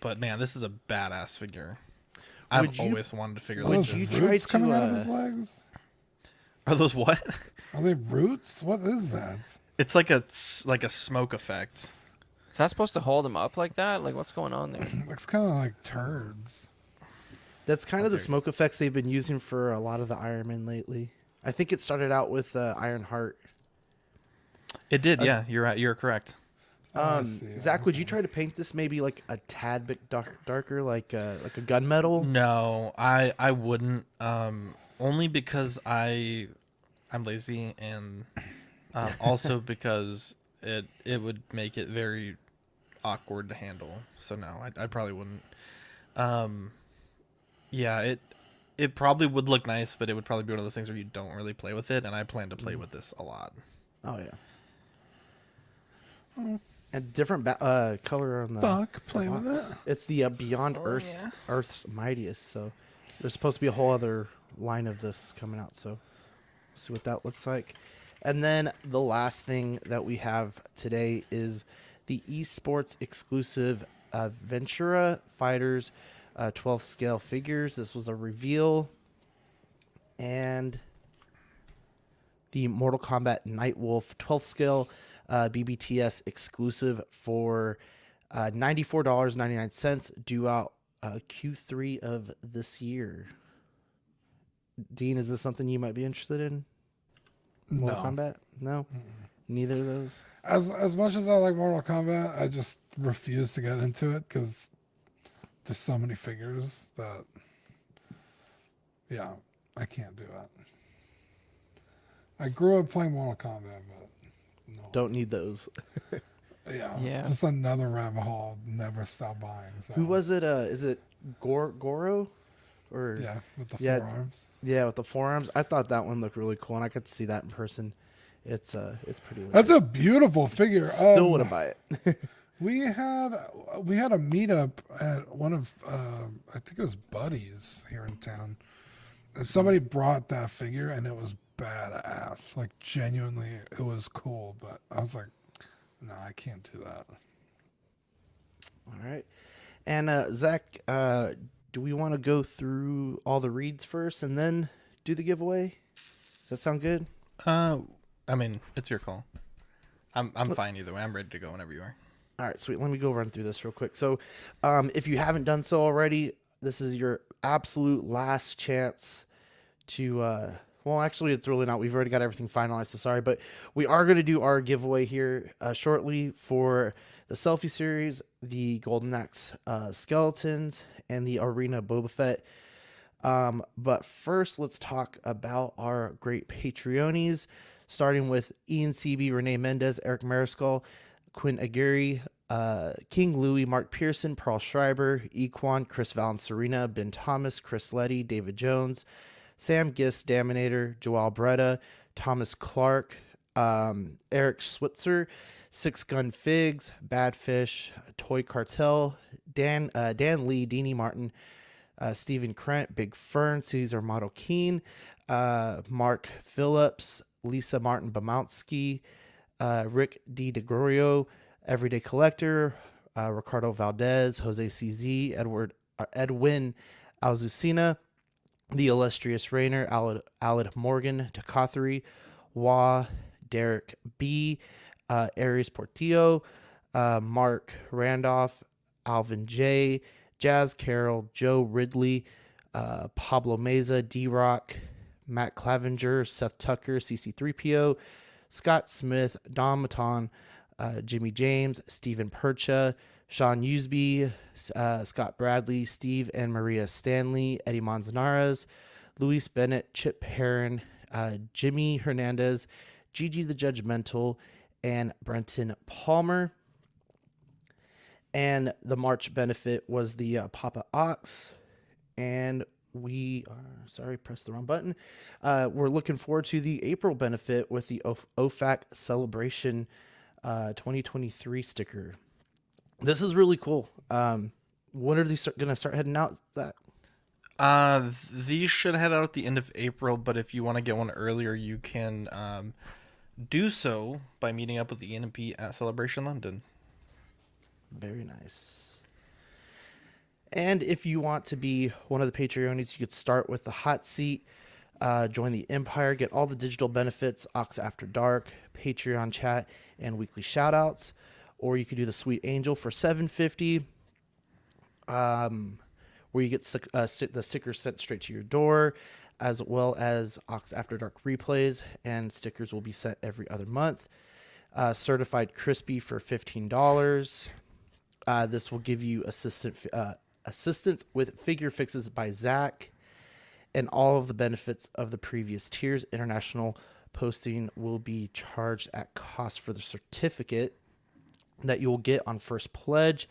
But man, this is a badass figure. Would I've you- always wanted a figure Are like would those you this. try roots to, coming out of his legs? Are those what? Are they roots? What is that? It's like a smoke effect. Is that supposed to hold him up like that? Like, what's going on there? Looks kind of like turds. That's kind of the Okay. smoke effects they've been using for a lot of the Iron Man lately. I think it started out with Iron Heart. It did, yeah. You're right. You're correct. Oh, I see. Zach, would you try to paint this maybe like a tad bit darker, like a gunmetal? No, I wouldn't. Only because I'm lazy, and also because it would make it very awkward to handle. So no, I probably wouldn't. Yeah, it probably would look nice, but it would probably be one of those things where you don't really play with it, and I plan to play with this a lot. Oh yeah. And different color on the Fuck, play box. with it. It's the Beyond Earth's Mightiest. So there's supposed to be a whole other line of this coming out. So see what that looks like. And then the last thing that we have today is the esports exclusive Ventura Fighters 12th scale figures. This was a reveal. And the Mortal Kombat Nightwolf 12th scale BBTS exclusive for $94.99 due out Q3 of this year. Dean, is this something you might be interested in? Mortal No. Kombat? No? Neither of those? As much as I like Mortal Kombat, I just refuse to get into it because there's so many figures that, yeah, I can't do it. I grew up playing Mortal Kombat, but no. Don't need those. Yeah. Just another rabbit hole. Never stop buying. So. Who was it? Is it Goro? Or Yeah, with the Yeah. forearms. Yeah, with the forearms. I thought that one looked really cool, and I got to see that in person. It's pretty. That's legit. a beautiful figure. Still would have buy it. We had a meetup at one of I think it was Buddy's here in town, and somebody brought that figure, and it was badass. Like genuinely, it was cool. But I was like, no, I can't do that. All right. And Zach, do we want to go through all the reads first and then do the giveaway? Does that sound good? I mean, it's your call. I'm fine either way. I'm ready to go whenever you are. All right, sweet. Let me go run through this real quick. So, if you haven't done so already, this is your absolute last chance to. Well, actually, it's really not. We've already got everything finalized. So sorry, but we are going to do our giveaway here shortly for the selfie series, the Golden Axe skeletons, and the Arena Boba Fett. But first, let's talk about our great Patreonies, starting with Ian CB, Renee Mendez, Eric Mariscal, Quinn Aguirre, King Louie, Mark Pearson, Paul Schreiber, Equan, Chris Valencerina, Ben Thomas, Chris Letty, David Jones, Sam Gist, Daminator, Joel Bretta, Thomas Clark, Eric Switzer, Six Gun Figs, Badfish, Toy Cartel, Dan Lee, Deanie Martin, Stephen Krent, Big Fern, Caesar Model Keen, Mark Phillips, Lisa Martin Bamowski, Rick D. DeGrorio, Everyday Collector, Ricardo Valdez, Jose CZ, Edwin Alzucina, The Illustrious Rainer, Alid Morgan, Takathari, Wah, Derek B., Aries Portillo, Mark Randolph, Alvin J., Jazz Carroll, Joe Ridley, Pablo Meza, D-Rock, Matt Clavenger, Seth Tucker, CC3PO, Scott Smith, Don Maton, Jimmy James, Stephen Percha, Sean Usby, Scott Bradley, Steve and Maria Stanley, Eddie Manzanares, Luis Bennett, Chip Heron, Jimmy Hernandez, Gigi the Judgmental, and Brenton Palmer. And the March benefit was the Papa Ox. And we are, sorry, pressed the wrong button. We're looking forward to the April benefit with the OFAC Celebration 2023 sticker. This is really cool. When are these going to start heading out, Zach? These should head out at the end of April, but if you want to get one earlier, you can do so by meeting up with the ENP at Celebration London. Very nice. And if you want to be one of the Patreonies, you could start with the hot seat, join the Empire, get all the digital benefits, Ox After Dark, Patreon chat, and weekly shoutouts. Or you could do the Sweet Angel for $7.50, where you get the stickers sent straight to your door, as well as Ox After Dark replays, and stickers will be sent every other month. Certified Crispy for $15. This will give you assistance with figure fixes by Zach, and all of the benefits of the previous tiers. International posting will be charged at cost for the certificate that you will get on first pledge,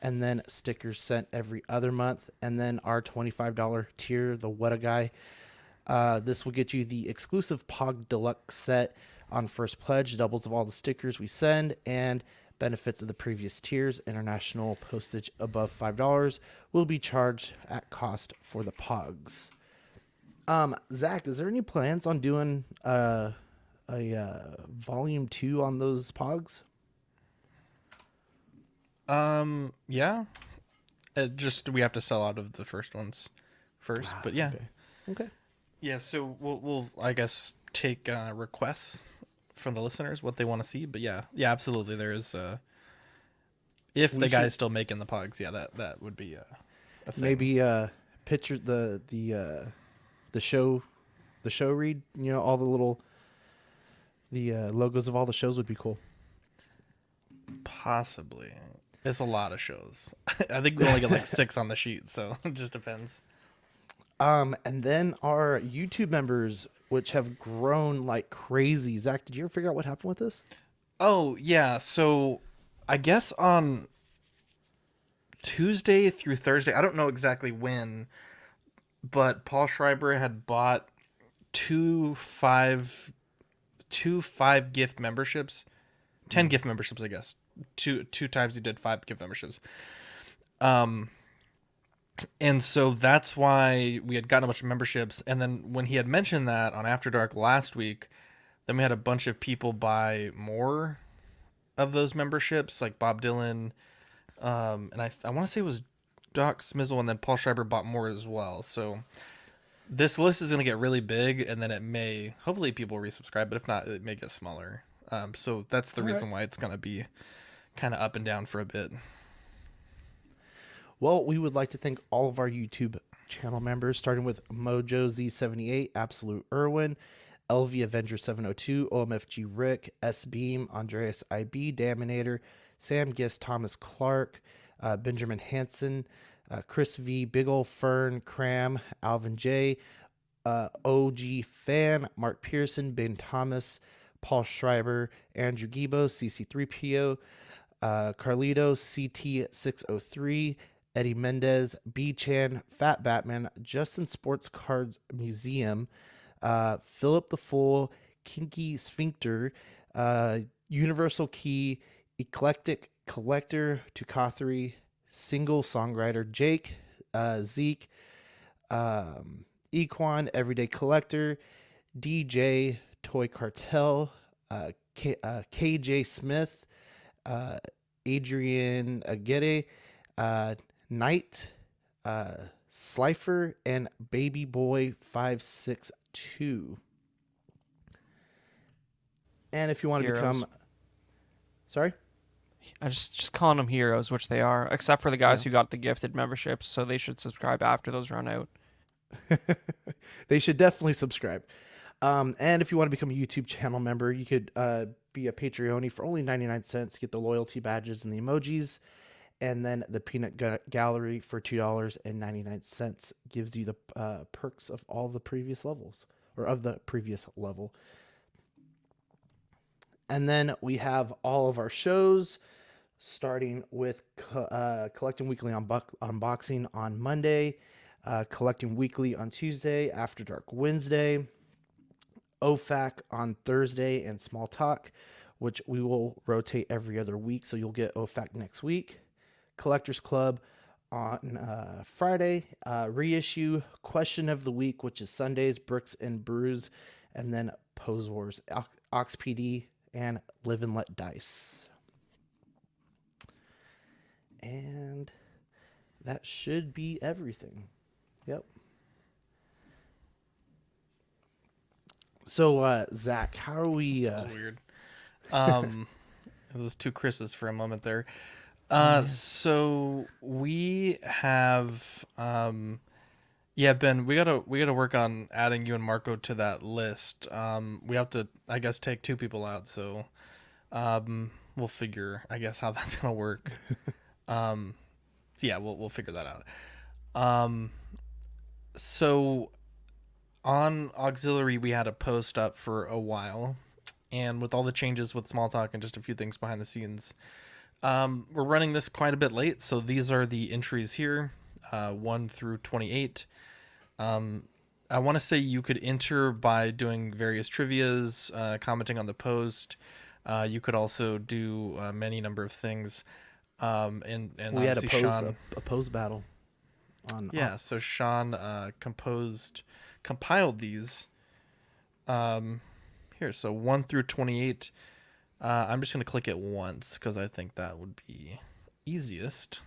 and then stickers sent every other month. And then our $25 tier, the What a Guy, this will get you the exclusive Pog Deluxe set on first pledge, doubles of all the stickers we send, and benefits of the previous tiers. International postage above $5 will be charged at cost for the Pogs. Zach, is there any plans on doing a volume 2 on those Pogs? Yeah. Just we have to sell out of the first ones first, but yeah. Okay. Yeah, so we'll I guess take requests from the listeners what they want to see, but yeah, absolutely. There is if the guy's still making the Pogs, yeah, that would be a thing. Maybe picture the show read. You know, all the little logos of all the shows would be cool. Possibly. It's a lot of shows. I think we only get like 6 on the sheet, so it just depends. And then our YouTube members, which have grown like crazy. Zach, did you ever figure out what happened with this? Oh, yeah. So I guess on Tuesday through Thursday, I don't know exactly when, but Paul Schreiber had bought two five gift memberships, 10 gift memberships, I guess. Two times he did 5 gift memberships. And so that's why we had gotten a bunch of memberships. And then when he had mentioned that on After Dark last week, then we had a bunch of people buy more of those memberships, like Bob Dylan. And I want to say it was Doc Smizzle, and then Paul Schreiber bought more as well. So this list is going to get really big, and then it may, hopefully people resubscribe, but if not, it may get smaller. So that's the reason why it's going to be kind of up and down for a bit. Well, we would like to thank all of our YouTube channel members, starting with Mojo Z78, Absolute Irwin, LV Avenger 702, OMFG Rick, S Beam, Andreas IB, Daminator, Sam Gist, Thomas Clark, Benjamin Hansen, Chris V, Big Ol' Fern, Cram, Alvin J, OG Fan, Mark Pearson, Ben Thomas, Paul Schreiber, Andrew Gibo, CC3PO, Carlito, CT603, Eddie Mendez, B Chan, Fat Batman, Justin Sports Cards Museum, Philip the Fool, Kinky Sphincter, Universal Key, Eclectic Collector, Tukathri, Single Songwriter, Jake, Zeke, Equan, Everyday Collector, DJ, Toy Cartel, KJ Smith, Adrian Aguirre, Knight, Slifer, and Baby Boy 562. And if you want to become, sorry, I just calling them heroes, which they are, except for the guys who got the gifted memberships, so they should subscribe after those run out. They should definitely subscribe. And if you want to become a YouTube channel member, you could be a Patreon for only 99 cents, get the loyalty badges and the emojis. And then the Peanut Gallery for $2.99 gives you the perks of all the previous levels, or of the previous level. And then we have all of our shows, starting with Collecting Weekly Unboxing on Monday, Collecting Weekly on Tuesday, After Dark Wednesday, OFAC on Thursday, and Small Talk, which we will rotate every other week, so you'll get OFAC next week. Collectors Club on Friday, reissue Question of the Week, which is Sundays, Bricks and Brews, and then Pose Wars, Ox PD, and Live and Let Dice. And that should be everything. Yep. So, Zach, how are we? A little weird. It was two Chris's for a moment there. So we have, yeah, Ben, we gotta work on adding you and Marco to that list. We have to, I guess, take two people out. So, we'll figure, I guess, how that's gonna work. So yeah, we'll figure that out. So on auxiliary, we had a post up for a while, and with all the changes with small talk and just a few things behind the scenes, we're running this quite a bit late. So these are the entries here, 1 through 28. I want to say you could enter by doing various trivias, commenting on the post. You could also do many number of things. And we had obviously a pose battle. So Sean compiled these. Here, so 1 through 28. I'm just going to click it once because I think that would be easiest.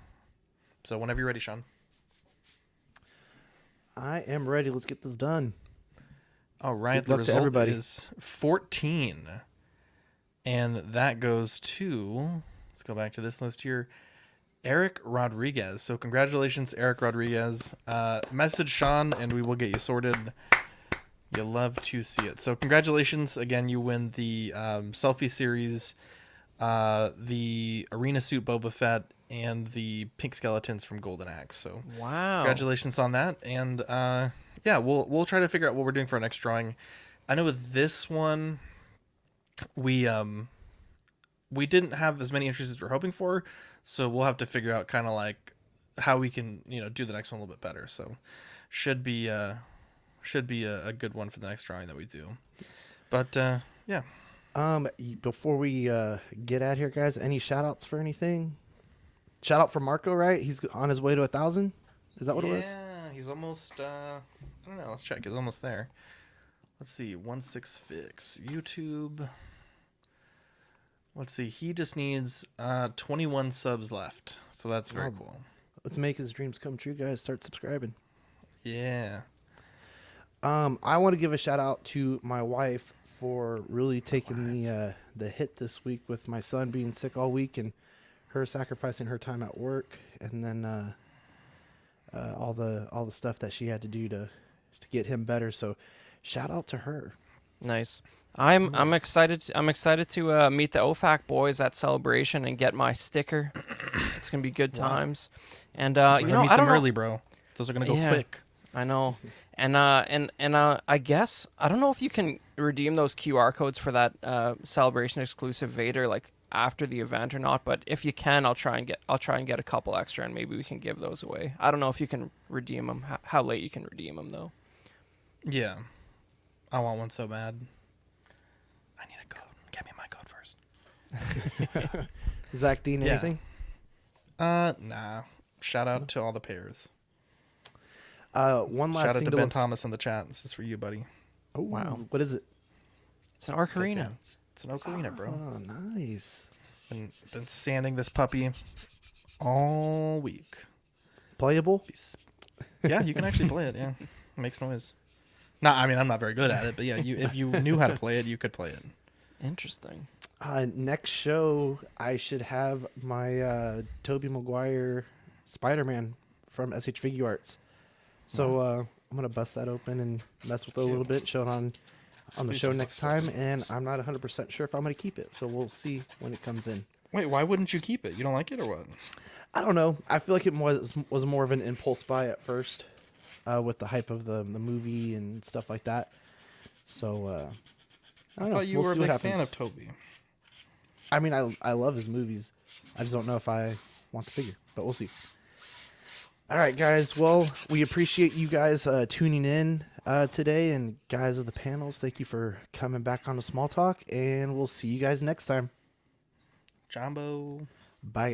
So whenever you're ready, Sean. I am ready. Let's get this done. All right, Good the luck to result everybody. is 14. And that goes to, let's go back to this list here, Eric Rodriguez. So congratulations, Eric Rodriguez. Message Sean and we will get you sorted. You'll love to see it. So congratulations. Again, you win the selfie series, the arena suit Boba Fett, and the pink skeletons from Golden Axe. So Wow. congratulations on that. And yeah, we'll try to figure out what we're doing for our next drawing. I know with this one, we didn't have as many entries as we were hoping for, so we'll have to figure out kind of like how we can do the next one a little bit better. So should be a good one for the next drawing that we do. But yeah. Before we get out here, guys, any shout outs for anything? Shout out for Marco, right? He's on his way to 1,000. Is that what it was? Yeah, he's almost. I don't know. Let's check. He's almost there. Let's see. 165 YouTube. Let's see. He just needs 21 subs left, so that's very cool. Let's make his dreams come true, guys. Start subscribing. Yeah. I want to give a shout out to my wife for really taking the hit this week with my son being sick all week and her sacrificing her time at work, and then all the stuff that she had to do to get him better. So shout out to her. Nice. I'm excited. I'm excited to meet the OFAC boys at Celebration and get my sticker. It's gonna be good times. And We're you gonna know, meet I don't them know. early, bro. Those are gonna go Yeah. quick. I know. And I guess I don't know if you can redeem those QR codes for that Celebration exclusive Vader like after the event or not. But if you can, I'll try and get a couple extra, and maybe we can give those away. I don't know if you can redeem them. How late you can redeem them though. Yeah. I want one so bad. I need a code. Get me my code first. Zach Dean, Yeah. anything? Nah. Shout out to all the pairs. One last Shout out thing to to Ben look. Thomas in the chat. This is for you, buddy. Oh, Wow. What is it? It's an Ocarina. It's an ocarina, bro. Oh, nice. Been sanding this puppy all week. Playable? Yeah, you can actually play it. Yeah, it makes noise. No, I mean I'm not very good at it, but yeah, if you knew how to play it, you could play it. Interesting. Next show, I should have my Tobey Maguire Spider-Man from H.Figuarts. So I'm gonna bust that open and mess with it a little bit, show it on the show next time. And I'm not 100% sure if I'm gonna keep it, so we'll see when it comes in. Wait, why wouldn't you keep it? You don't like it or what? I don't know. I feel like it was more of an impulse buy at first, with the hype of the movie and stuff like that. So I don't know. thought you We'll were a see what big happens. fan of Toby. I mean, I love his movies. I just don't know if I want the figure, but we'll see. All right, guys. Well, we appreciate you guys tuning in today, and guys of the panels, thank you for coming back on to Small Talk, and we'll see you guys next time. Jumbo. Bye, guys.